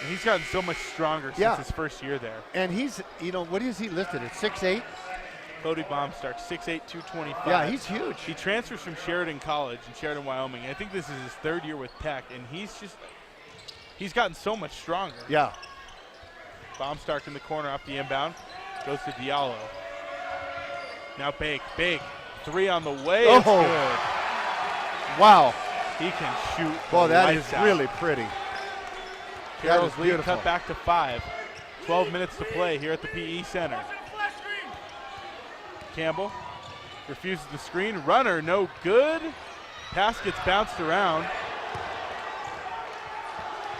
And he's gotten so much stronger since his first year there. And he's, you know, what is he listed at, 6'8"? Cody Baumstark, 6'8", 225. Yeah, he's huge. He transfers from Sheridan College in Sheridan, Wyoming. I think this is his 3rd year with Tech, and he's gotten so much stronger. Yeah. Baumstark in the corner off the inbound. Goes to Diallo. Now Bake. 3 on the way. Oh. It's good. Wow. He can shoot. Well, that is lights out. really pretty. Carroll's lead beautiful. cut back to 5. 12 minutes to play here at the PE Center. Campbell refuses the screen. Runner, no good. Pass gets bounced around.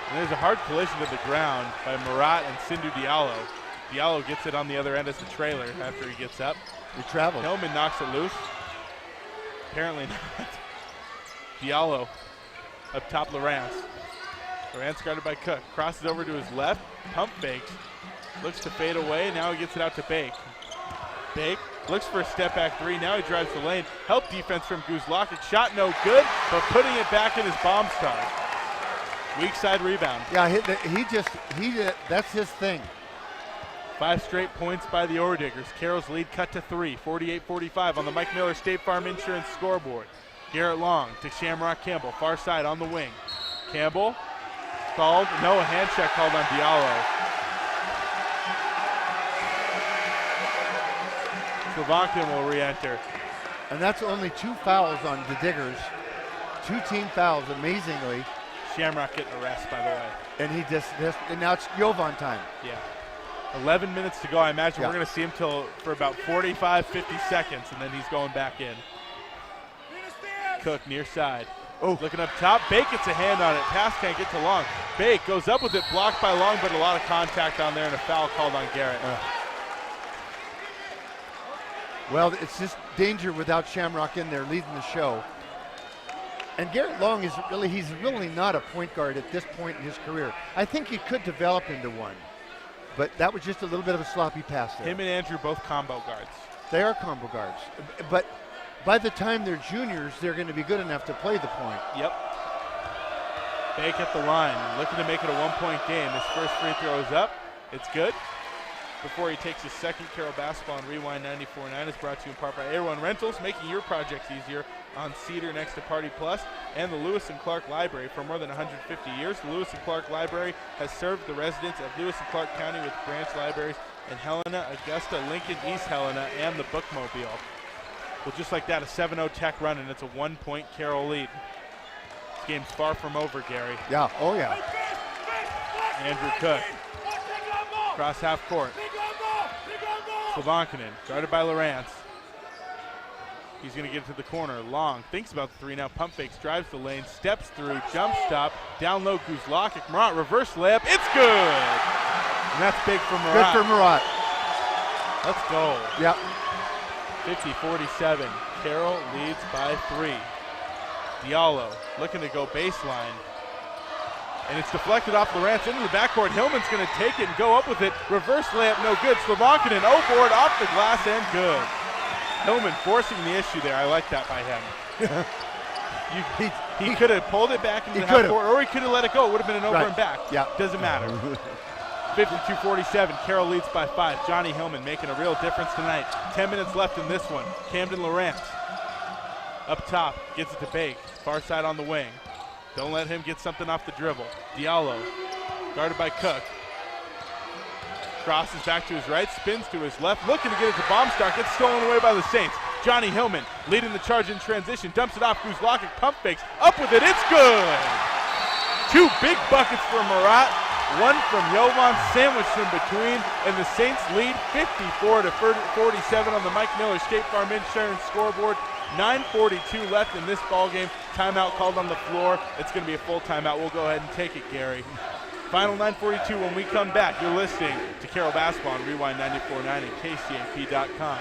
And there's a hard collision to the ground by Murat and Sindhu Diallo. Diallo gets it on the other end as the trailer after he gets up. He traveled. Hillman knocks it loose. Apparently not. Diallo up top Lawrence. Lawrence guarded by Cook. Crosses over to his left. Pump fakes. Looks to fade away. Now he gets it out to Bake. Bake looks for a step back three. Now he drives the lane. Help defense from Guzlakic. Shot no good, but putting it back in his bomb star. Weak side rebound. Yeah, that's his thing. 5 straight points by the Orediggers. Carroll's lead cut to 3, 48-45 on the Mike Miller State Farm Insurance scoreboard. Garrett Long to Shamrock Campbell, far side on the wing. Campbell called, no, a hand check called on Diallo. Slovankin will re-enter. And that's only 2 fouls on the Diggers. 2 team fouls, amazingly. Shamrock getting a rest, by the way. And and now it's Jovan time. Yeah. 11 minutes to go. I imagine we're going to see him for about 45, 50 seconds, and then he's going back in. Cook near side. Oh. Looking up top. Bake gets a hand on it. Pass can't get to Long. Bake goes up with it, blocked by Long, but a lot of contact on there and a foul called on Garrett. Well, it's just danger without Shamrock in there leading the show. And Garrett Long he's really not a point guard at this point in his career. I think he could develop into one, but that was just a little bit of a sloppy pass there. Him and Andrew both combo guards. They are combo guards, but by the time they're juniors, they're going to be good enough to play the point. Yep. Bake at the line, looking to make it a 1-point game. His first free throw is up. It's good. Before he takes his second, Carroll Basketball on Rewind 94.9 is brought to you in part by A1 Rentals, making your projects easier on Cedar next to Party Plus, and the Lewis and Clark Library. For more than 150 years, the Lewis and Clark Library has served the residents of Lewis and Clark County with branch libraries in Helena, Augusta, Lincoln, East Helena, and the Bookmobile. Well, just like that, a 7-0 Tech run, and it's a 1-point Carroll lead. This game's far from over, Gary. Yeah, oh yeah. Andrew Cook. Cross half court. Slovankinen, guarded by Lawrence. He's going to get it to the corner. Long thinks about the three now. Pump fakes, drives the lane, steps through, jump stop, down low, Guzlakic. Murat, reverse layup. It's good! And that's big for Murat. Good for Murat. Let's go. Yep. 50-47. Carroll leads by 3. Diallo looking to go baseline. And it's deflected off Lawrence into the backcourt. Hillman's going to take it and go up with it. Reverse layup, no good. Slovankinen, board off the glass and good. Hillman forcing the issue there. I like that by him. He could have pulled it back into the half court, or he could have let it go. It would have been an over and back. Yeah. Doesn't matter. 52-47. Carroll leads by 5. Johnny Hillman making a real difference tonight. 10 minutes left in this one. Camden Lawrence up top, gets it to Bake. Far side on the wing. Don't let him get something off the dribble. Diallo, guarded by Cook. Crosses back to his right, spins to his left, looking to get it to Bombstar, gets stolen away by the Saints. Johnny Hillman leading the charge in transition, dumps it off, Guzlakic, pump fakes, up with it, it's good! 2 big buckets for Murat, one from Jovan, sandwiched in between, and the Saints lead 54-47 on the Mike Miller State Farm Insurance scoreboard. 9:42 left in this ball game. Timeout called on the floor. It's going to be a full timeout. We'll go ahead and take it, Gary. Final 9:42 when we come back. You're listening to Carroll Basketball on Rewind 94.9 and KCAP.com.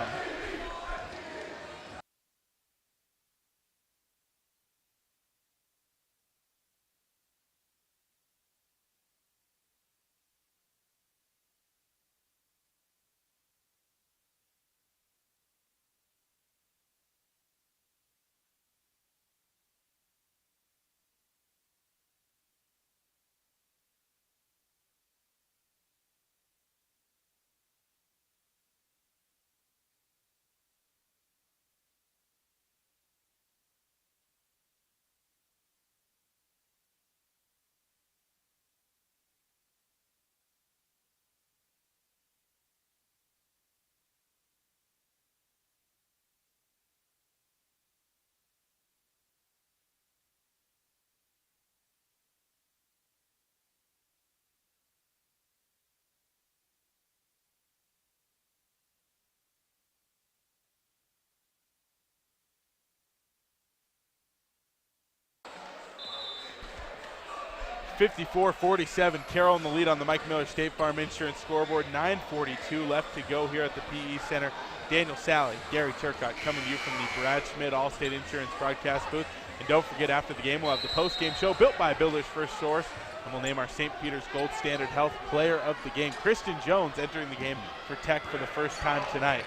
(54-47), Carroll in the lead on the Mike Miller State Farm Insurance scoreboard. 9:42 left to go here at the PE Center. Daniel Sally, Gary Turcotte coming to you from the Brad Schmidt Allstate Insurance broadcast booth. And don't forget, after the game, we'll have the post-game show built by Builders First Source And we'll name our St. Peter's Gold Standard Health Player of the Game. Christian Jones entering the game for Tech for the first time tonight.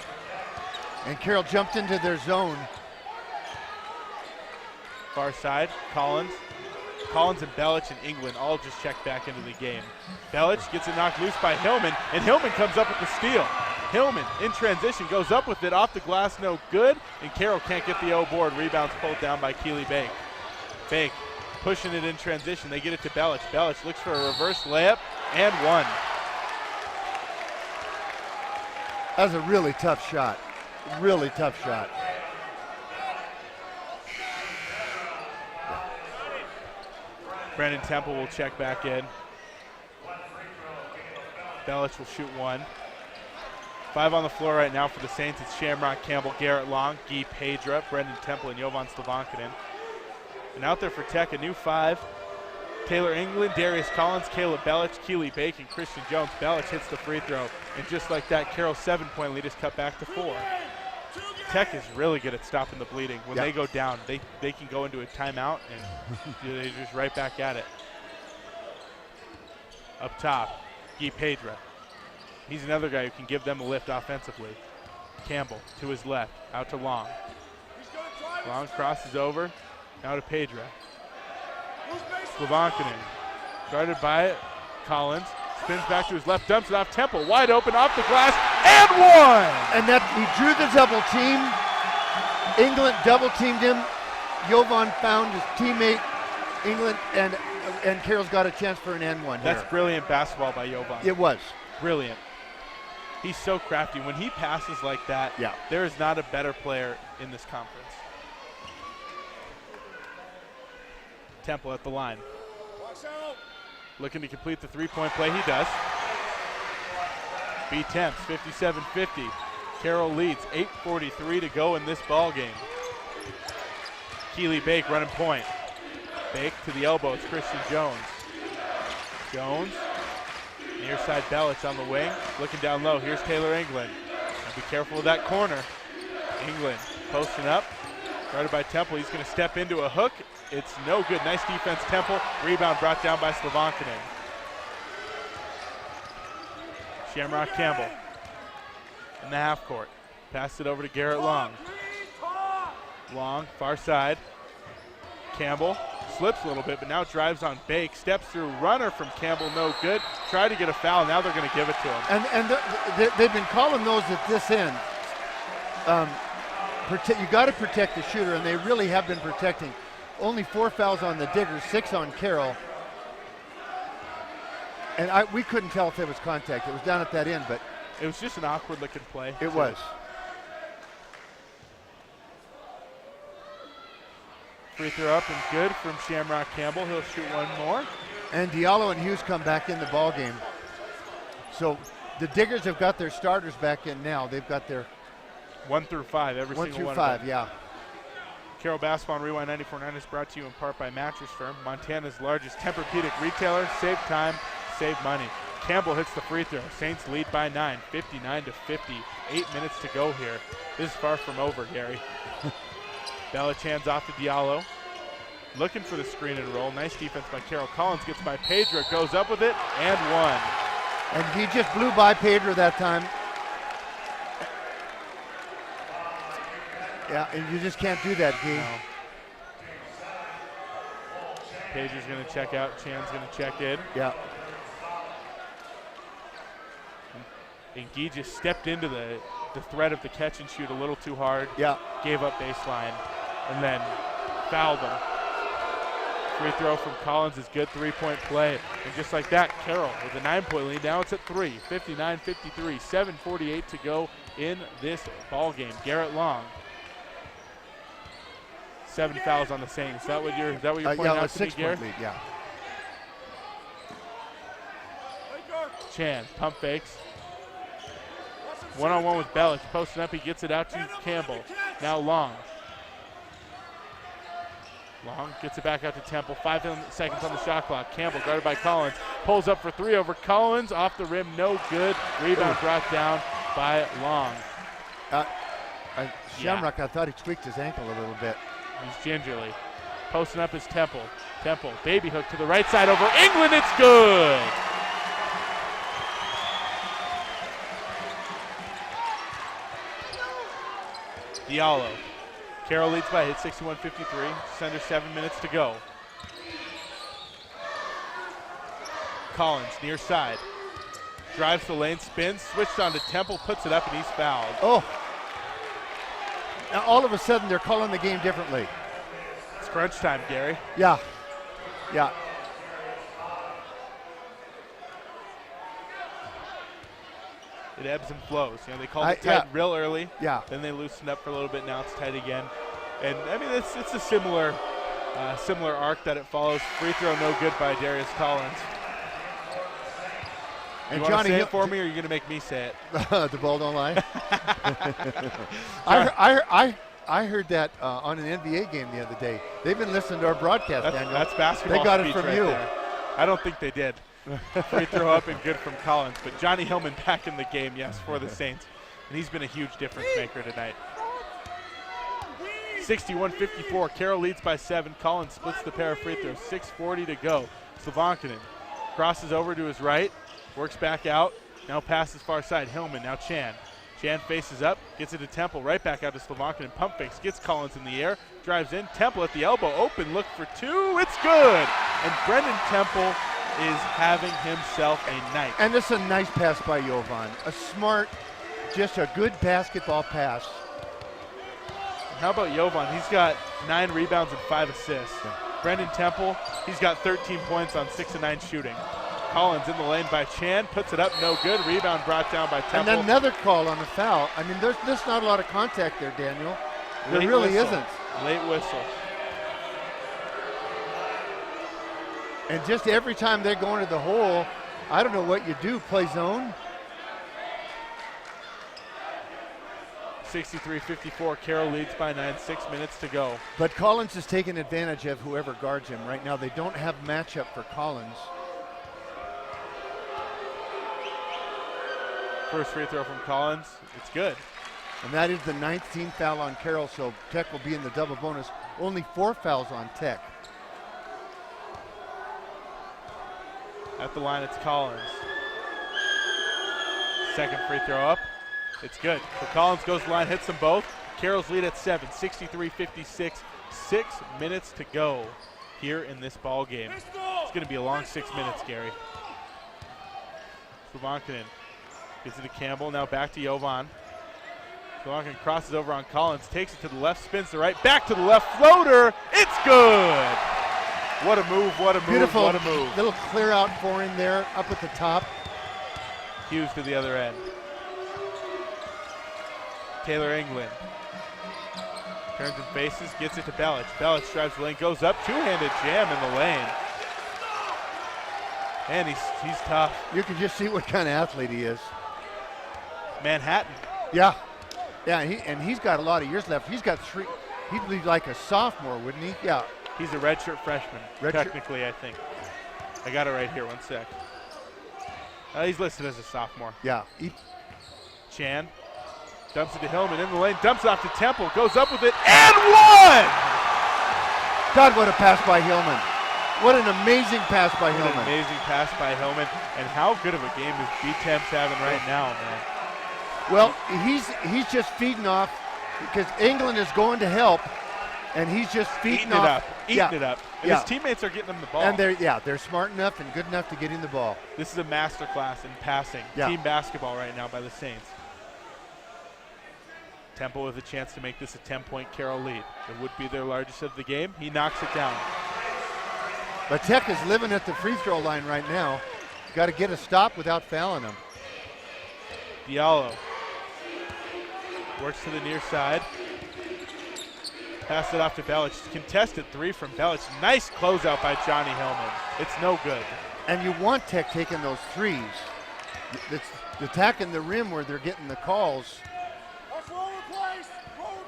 And Carroll jumped into their zone. Far side, Collins. Collins and Belich and England all just checked back into the game. Belich gets it knocked loose by Hillman, and Hillman comes up with the steal. Hillman in transition goes up with it off the glass, no good, and Carroll can't get the O board. Rebounds pulled down by Keely Bake. Bake pushing it in transition. They get it to Belich. Belich looks for a reverse layup and one. That was a really tough shot. Really tough shot. Brendan Temple will check back in. Belich will shoot one. 5 on the floor right now for the Saints. It's Shamrock, Campbell, Garrett Long, Guy Pedra, Brendan Temple, and Jovan Slavankinen. And out there for Tech, a new 5. Taylor England, Darius Collins, Caleb Belich, Keely Bake, and Christian Jones. Belich hits the free throw. And just like that, Carroll's 7-point lead is cut back to 4. Tech is really good at stopping the bleeding. When they go down, they can go into a timeout and they're just right back at it. Up top, Guy Pedra. He's another guy who can give them a lift offensively. Campbell to his left, out to Long. Long crosses over, now to Pedra. Slavankinen, guarded by Collins. Spins back to his left, dumps it off Temple. Wide open, off the glass, and one! And that he drew the double team. England double teamed him. Jovan found his teammate, England, and Carroll's got a chance for an N one here. That's brilliant basketball by Jovan. It was. Brilliant. He's so crafty. When he passes like that, there is not a better player in this conference. Temple at the line. Looking to complete the three-point play. He does. Beat Temps, 57-50. Carroll leads, 8:43 to go in this ball game. Keely Bake running point. Bake to the elbow. It's Christian Jones. Jones. Near side Belich on the wing. Looking down low. Here's Taylor England. Now be careful of that corner. England posting up. Guarded by Temple. He's going to step into a hook. It's no good. Nice defense, Temple. Rebound brought down by Slavankinen. Shamrock Campbell in the half court. Passed it over to Garrett Long. Long, far side. Campbell slips a little bit, but now drives on Bake. Steps through, runner from Campbell, no good. Tried to get a foul. Now they're going to give it to him. And they've been calling those at this end. You got to protect the shooter, and they really have been protecting. Only 4 fouls on the Diggers, 6 on Carroll. And we couldn't tell if it was contact. It was down at that end, but it was just an awkward looking play. It was. Free throw up and good from Shamrock Campbell. He'll shoot one more. And Diallo and Hughes come back in the ball game. So the Diggers have got their starters back in now. They've got their 1 through 5, every single one. 1 through 5, yeah. Carroll Basketball on Rewind 94.9 is brought to you in part by Mattress Firm, Montana's largest Tempur-Pedic retailer. Save time, save money. Campbell hits the free throw. Saints lead by 9, 59-50. 8 minutes to go here. This is far from over, Gary. Belich hands off to Diallo. Looking for the screen and roll. Nice defense by Carroll. Collins gets by Pedra, goes up with it, and one. And he just blew by Pedra that time. Yeah, and you just can't do that, Guy. No. Pager's going to check out. Chan's going to check in. Yeah. And Guy just stepped into the threat of the catch and shoot a little too hard. Yeah. Gave up baseline and then fouled him. Free throw from Collins is good. 3-point play. And just like that, Carroll with a 9-point lead. Now it's at 3. 59-53. 7:48 to go in this ball game. Garrett Long. 7 fouls on the Saints. Is that what you're pointing out to me, Garrett? Lead, yeah. Chan, pump fakes. One-on-one with Belich. Posting up, he gets it out to Campbell. Now Long. Long gets it back out to Temple. 5 seconds on the shot clock. Campbell guarded by Collins. Pulls up for 3 over Collins. Off the rim, no good. Rebound brought down by Long. Shamrock, I thought he tweaked his ankle a little bit. He's gingerly. Posting up his Temple. Temple, baby hook to the right side over England. It's good. Diallo. Carroll leads by a hit, 61-53. Just under 7 minutes to go. Collins, near side. Drives the lane, spins, switched on to Temple, puts it up, and he's fouled. Oh. Now all of a sudden they're calling the game differently. It's crunch time, Gary. Yeah. Yeah. It ebbs and flows. You know, they called it tight real early. Yeah. Then they loosened up for a little bit. Now it's tight again. And I mean, it's a similar arc that it follows. Free throw no good by Darius Collins. And you want to say it for me, or are you going to make me say it? The ball don't lie. I heard that on an NBA game the other day. They've been listening to our broadcast, Daniel. That's basketball. They got it speech from right you. There. I don't think they did. Free throw up and good from Collins. But Johnny Hillman back in the game, yes, for the Saints. And he's been a huge difference maker tonight. 61-54. Carroll leads by 7. Collins splits the pair of free throws. 6:40 to go. Slavankinen crosses over to his right. Works back out. Now passes far side. Hillman, now Chan. Chan faces up, gets it to Temple, right back out to Slavankinen. Pump fakes, gets Collins in the air, drives in. Temple at the elbow, open, look for 2. It's good. And Brendan Temple is having himself a night. And this is a nice pass by Jovan. A smart, just a good basketball pass. How about Jovan? He's got 9 rebounds and 5 assists. Yeah. Brendan Temple, he's got 13 points on 6 of 9 shooting. Collins in the lane by Chan, puts it up, no good. Rebound brought down by Temple. And then another call on a foul. I mean, there's not a lot of contact there, Daniel. There Late really whistle. isn't. Late whistle. And just every time they're going to the hole, I don't know what you do, play zone. 63-54, Carroll leads by 9, 6 minutes to go. But Collins is taking advantage of whoever guards him. Right now, they don't have matchup for Collins. First free throw from Collins, it's good. And that is the 19th foul on Carroll, so Tech will be in the double bonus. Only 4 fouls on Tech. At the line, it's Collins. Second free throw up. It's good. So Collins goes to the line, hits them both. Carroll's lead at 7, 63-56. 6 minutes to go here in this ball game. It's going to be a long 6 minutes, Gary. Slavankinen gives it to Campbell. Now back to Jovan. Slavankinen crosses over on Collins, takes it to the left, spins the right, back to the left, floater. It's good. What a move, what a move, Beautiful, what a move. Little clear out for him there up at the top. Hughes to the other end. Taylor England turns and faces, gets it to Belic. Belic drives the lane, goes up, two-handed jam in the lane. And he's tough. You can just see what kind of athlete he is. Manhattan. Yeah, and he's got a lot of years left. He's got 3. He'd be like a sophomore, wouldn't he? Yeah. He's a redshirt freshman, technically, I think. I got it right here, 1 sec. He's listed as a sophomore. Yeah. Chan dumps it to Hillman in the lane, dumps it off to Temple, goes up with it, and 1! God, what a pass by Hillman. What an amazing pass by Hillman. What an amazing pass by Hillman. And how good of a game is B-Temp's having right now, man? Well, he's just feeding off because England is going to help, and he's just feeding off. Eating it up. And his teammates are getting him the ball. And they're smart enough and good enough to get him the ball. This is a masterclass in passing. Team basketball right now by the Saints. Temple with a chance to make this a 10-point Carroll lead. It would be their largest of the game. He knocks it down. But Tech is living at the free throw line right now. Got to get a stop without fouling him. Diallo works to the near side. Pass it off to Belic. Contested 3 from Belic. Nice closeout by Johnny Hillman. It's no good. And you want Tech taking those threes. It's attacking the rim where they're getting the calls.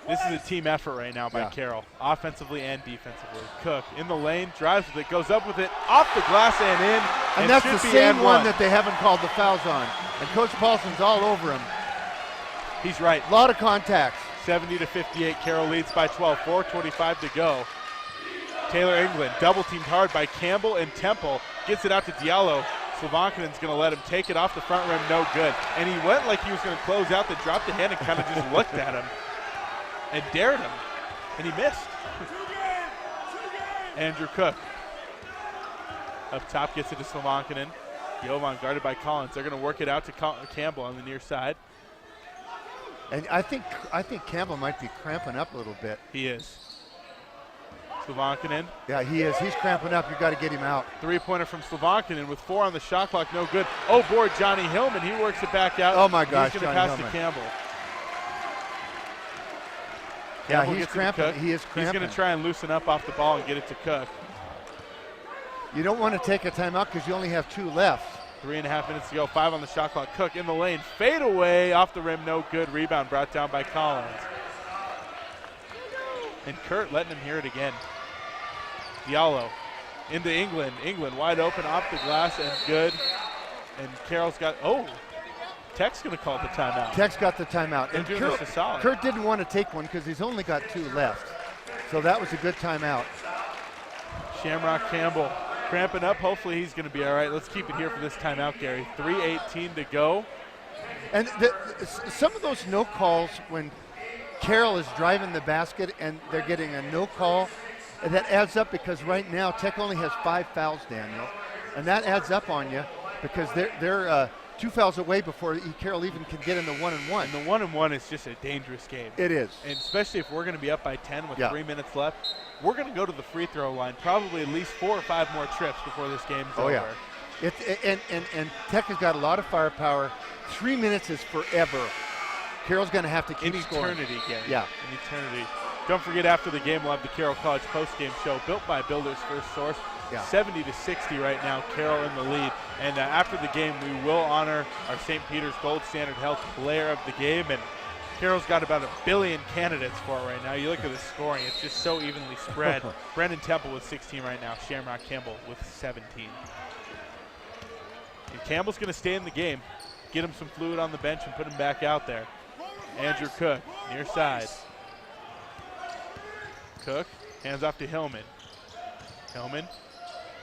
This is a team effort right now by Carroll, offensively and defensively. Cook in the lane, drives with it, goes up with it, off the glass and in. And that's the same one that they haven't called the fouls on. And Coach Paulson's all over him. He's right. A lot of contacts. 70-58, Carroll leads by 12, 4:25 to go. Taylor England double teamed hard by Campbell and Temple. Gets it out to Diallo. Slovankinen's going to let him take it off the front rim, no good. And he went like he was going to close out, then dropped the hand and kind of just looked at him and dared him, and he missed. Andrew Cook up top gets it to Slovankinen. Jovan guarded by Collins. They're going to work it out to Campbell on the near side. And I think Campbell might be cramping up a little bit. He is. Slovankinen. Yeah, he is. He's cramping up. You've got to get him out. Three-pointer from Slovankinen with 4 on the shot clock, no good. Oh, board Johnny Hillman. He works it back out. Oh, my gosh, He's going to Johnny pass Hillman. to Campbell. Yeah, Campbell he's gets it to cramping. Cook. He is cramping. He's going to try and loosen up off the ball and get it to Cook. You don't want to take a timeout because you only have 2 left. 3.5 minutes to go. 5 on the shot clock. Cook in the lane. Fade away off the rim. No good. Rebound brought down by Collins. And Kurt letting him hear it again. Diallo into England. England wide open off the glass and good. And Carroll's got, Tech's going to call the timeout. Tech's got the timeout. They're And doing this a solid. Kurt didn't want to take one because he's only got 2 left. So that was a good timeout. Shamrock Campbell cramping up. Hopefully he's going to be all right. Let's keep it here for this timeout, Gary. 3:18 to go. And some of those no calls when Carroll is driving the basket and they're getting a no call, that adds up because right now Tech only has 5 fouls, Daniel. And that adds up on you because they're 2 fouls away before Carroll even can get in the 1-and-1. And the 1-and-1 is just a dangerous game. It is. And especially if we're going to be up by 10 with 3 minutes left, we're going to go to the free throw line probably at least 4 or 5 more trips before this game's over. Yeah. And Tech has got a lot of firepower. 3 minutes is forever. Carroll's going to have to keep scoring. Eternity, Gary. Yeah. In eternity. Don't forget, after the game, we'll have the Carroll College postgame show, built by Builders First Source. Yeah. 70-60 right now, Carroll in the lead. And after the game, we will honor our St. Peter's Gold Standard Health Player of the Game. And Carroll's got about 1 billion candidates for it right now. You look at the scoring, it's just so evenly spread. Brendan Temple with 16 right now, Shamrock Campbell with 17. And Campbell's going to stay in the game, get him some fluid on the bench and put him back out there. Andrew Cook, near side. Cook, hands off to Hillman. Hillman,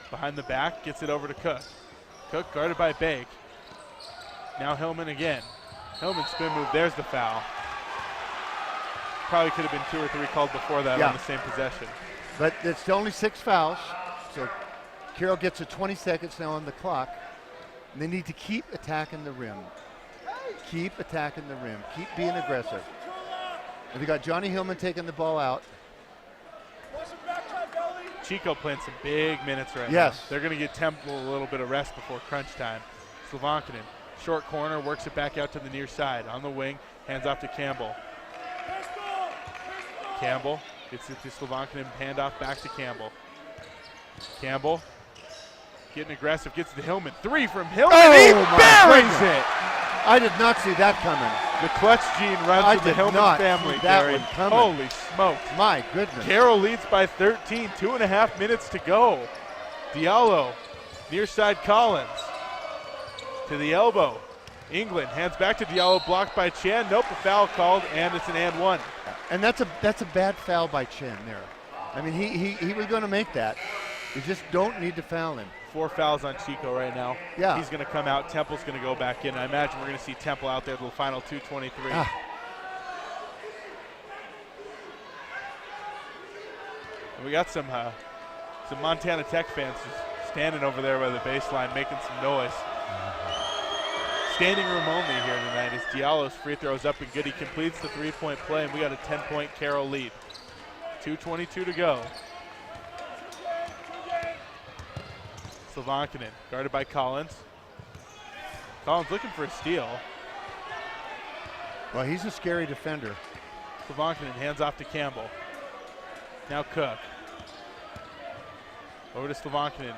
behind the back, gets it over to Cook. Cook guarded by Bake. Now Hillman again. Hillman spin move, there's the foul. Probably could have been 2 or 3 called before that on the same possession. But it's only 6 fouls, so Carroll gets 20 seconds now on the clock. And they need to keep attacking the rim. Keep attacking the rim. Keep being aggressive. And they got Johnny Hillman taking the ball out. Chico playing some big minutes right now. Yes. They're going to get Temple a little bit of rest before crunch time. Slovankinen, short corner, works it back out to the near side. On the wing, hands off to Campbell. Campbell gets it to Slovankinen, handoff back to Campbell. Campbell getting aggressive, gets it to Hillman. 3 from Hillman, he buries it! I did not see that coming. The clutch gene runs with the Hillman family, Gary. Holy smokes. My goodness. Carroll leads by 13, 2.5 minutes to go. Diallo, near side Collins, to the elbow. England hands back to Diallo, blocked by Chan. Nope, a foul called, and it's an and 1. And that's a bad foul by Chen there. I mean, he was going to make that. You just don't need to foul him. 4 fouls on Chico right now. Yeah. He's going to come out. Temple's going to go back in. I imagine we're going to see Temple out there to the final 2:23. And we got some Montana Tech fans just standing over there by the baseline making some noise. Standing room only here tonight as Diallo's free throws up and good. He completes the 3-point play, and we got a 10-point Carroll lead. 2:22 to go. Slovankinen, guarded by Collins. Collins looking for a steal. Well, he's a scary defender. Slovankinen hands off to Campbell. Now Cook. Over to Slovankinen.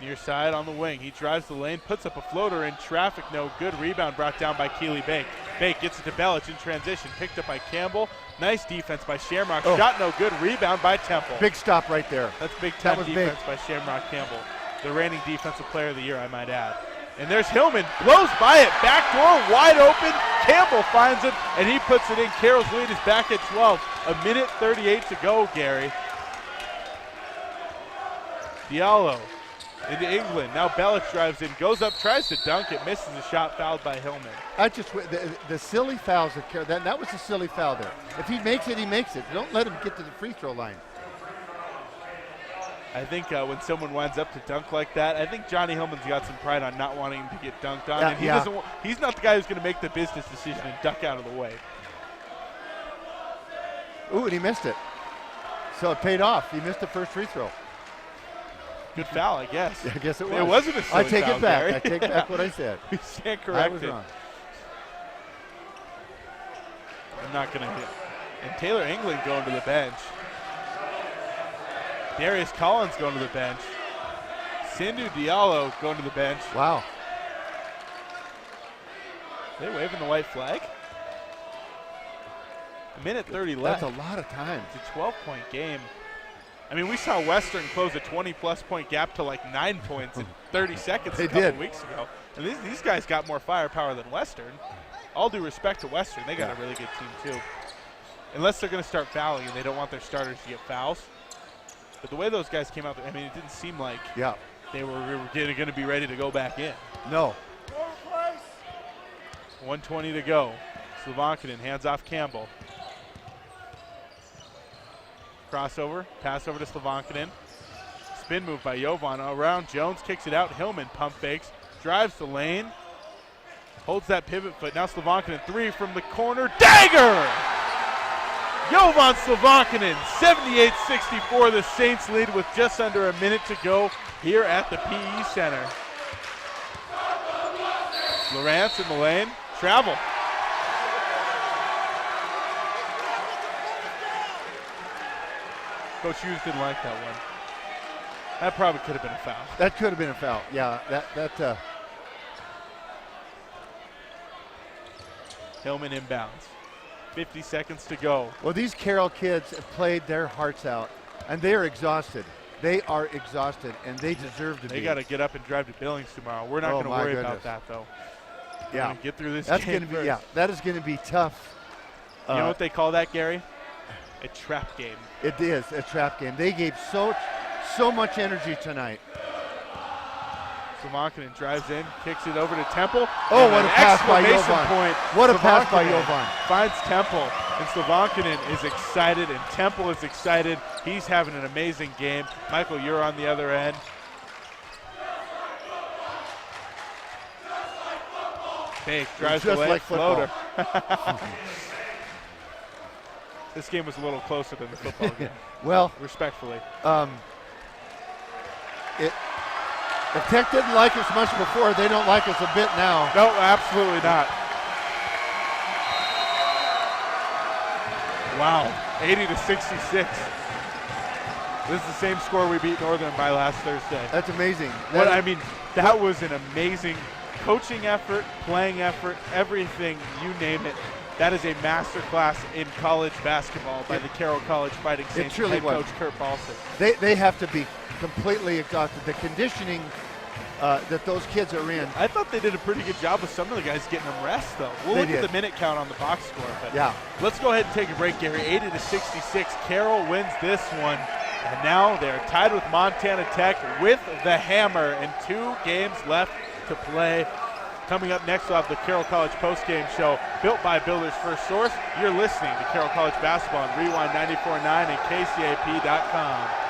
Near side on the wing. He drives the lane, puts up a floater in traffic. No good. Rebound brought down by Keely Bake. Bake gets it to Belic in transition. Picked up by Campbell. Nice defense by Shamrock. Shot no good. Rebound by Temple. Big stop right there. That's big time defense by Shamrock Campbell. The reigning defensive player of the year, I might add. And there's Hillman, blows by it, backdoor, wide open. Campbell finds it, and he puts it in. Carroll's lead is back at 12. 1:38 to go, Gary. Diallo into England. Now Bellick drives in, goes up, tries to dunk it, misses a shot, fouled by Hillman. The silly fouls that Carroll, that was a silly foul there. If he makes it, he makes it. Don't let him get to the free throw line. I think when someone winds up to dunk like that, I think Johnny Hillman's got some pride on not wanting him to get dunked on. And he's not the guy who's going to make the business decision and duck out of the way. Ooh, and he missed it. So it paid off. He missed the first free throw. Good foul, I guess. I guess it was. It wasn't a silly I take foul, it back. Gary. I take back what I said. We stand corrected. I was wrong. I'm not going to hit. And Taylor England going to the bench. Darius Collins going to the bench. Sindhu Diallo going to the bench. Wow. Are they waving the white flag? A minute 30 left. That's a lot of time. It's a 12-point game. I mean, we saw Western close a 20-plus point gap to like 9 points in 30 seconds a couple weeks ago. And these guys got more firepower than Western. All due respect to Western, they got a really good team too. Unless they're going to start fouling and they don't want their starters to get fouls. But the way those guys came out, I mean, it didn't seem like they were going to be ready to go back in. No. 1:20 to go. Slavankinen hands off Campbell. Crossover, pass over to Slavankinen. Spin move by Jovan around Jones, kicks it out. Hillman pump fakes, drives the lane, holds that pivot foot. Now Slavankinen, three from the corner, dagger! Jovan Slavankinen, 78-64. The Saints lead with just under a minute to go here at the PE Center. Lawrence in the lane, travel. Coach Hughes didn't like that one. That probably could have been a foul. That could have been a foul. Yeah, Hillman inbounds. 50 seconds to go. Well, these Carroll kids have played their hearts out, and they are exhausted. They are exhausted, and they deserve to be. They got to get up and drive to Billings tomorrow. We're not going to worry about that, though. We're going to get through this game going to be that is going to be tough. You know what they call that, Gary? A trap game. It is a trap game. They gave so much energy tonight. Slavankinen drives in, kicks it over to Temple. Oh, what a pass by Jovan. Point. What a pass by Jovan. Finds Temple, and Slavankinen is excited, and Temple is excited. He's having an amazing game. Michael, you're on the other end. Fake, drives the leg, floater. This game was a little closer than the football game. Well, respectfully. If Tech didn't like us much before, they don't like us a bit now. No, absolutely not. Wow, 80-66. This is the same score we beat Northern by last Thursday. That's amazing. That was an amazing coaching effort, playing effort, everything, you name it. That is a masterclass in college basketball by the Carroll College Fighting Saints head coach Kurt Paulson. They have to be completely exhausted. The conditioning that those kids are in. I thought they did a pretty good job with some of the guys getting them rest, though. We'll look at the minute count on the box score. But let's go ahead and take a break, Gary. 80-66. Carroll wins this one. And now they're tied with Montana Tech with the hammer and 2 games left to play. Coming up next, we'll have the Carroll College postgame show built by Builders First Source. You're listening to Carroll College Basketball on Rewind 94.9 and KCAP.com.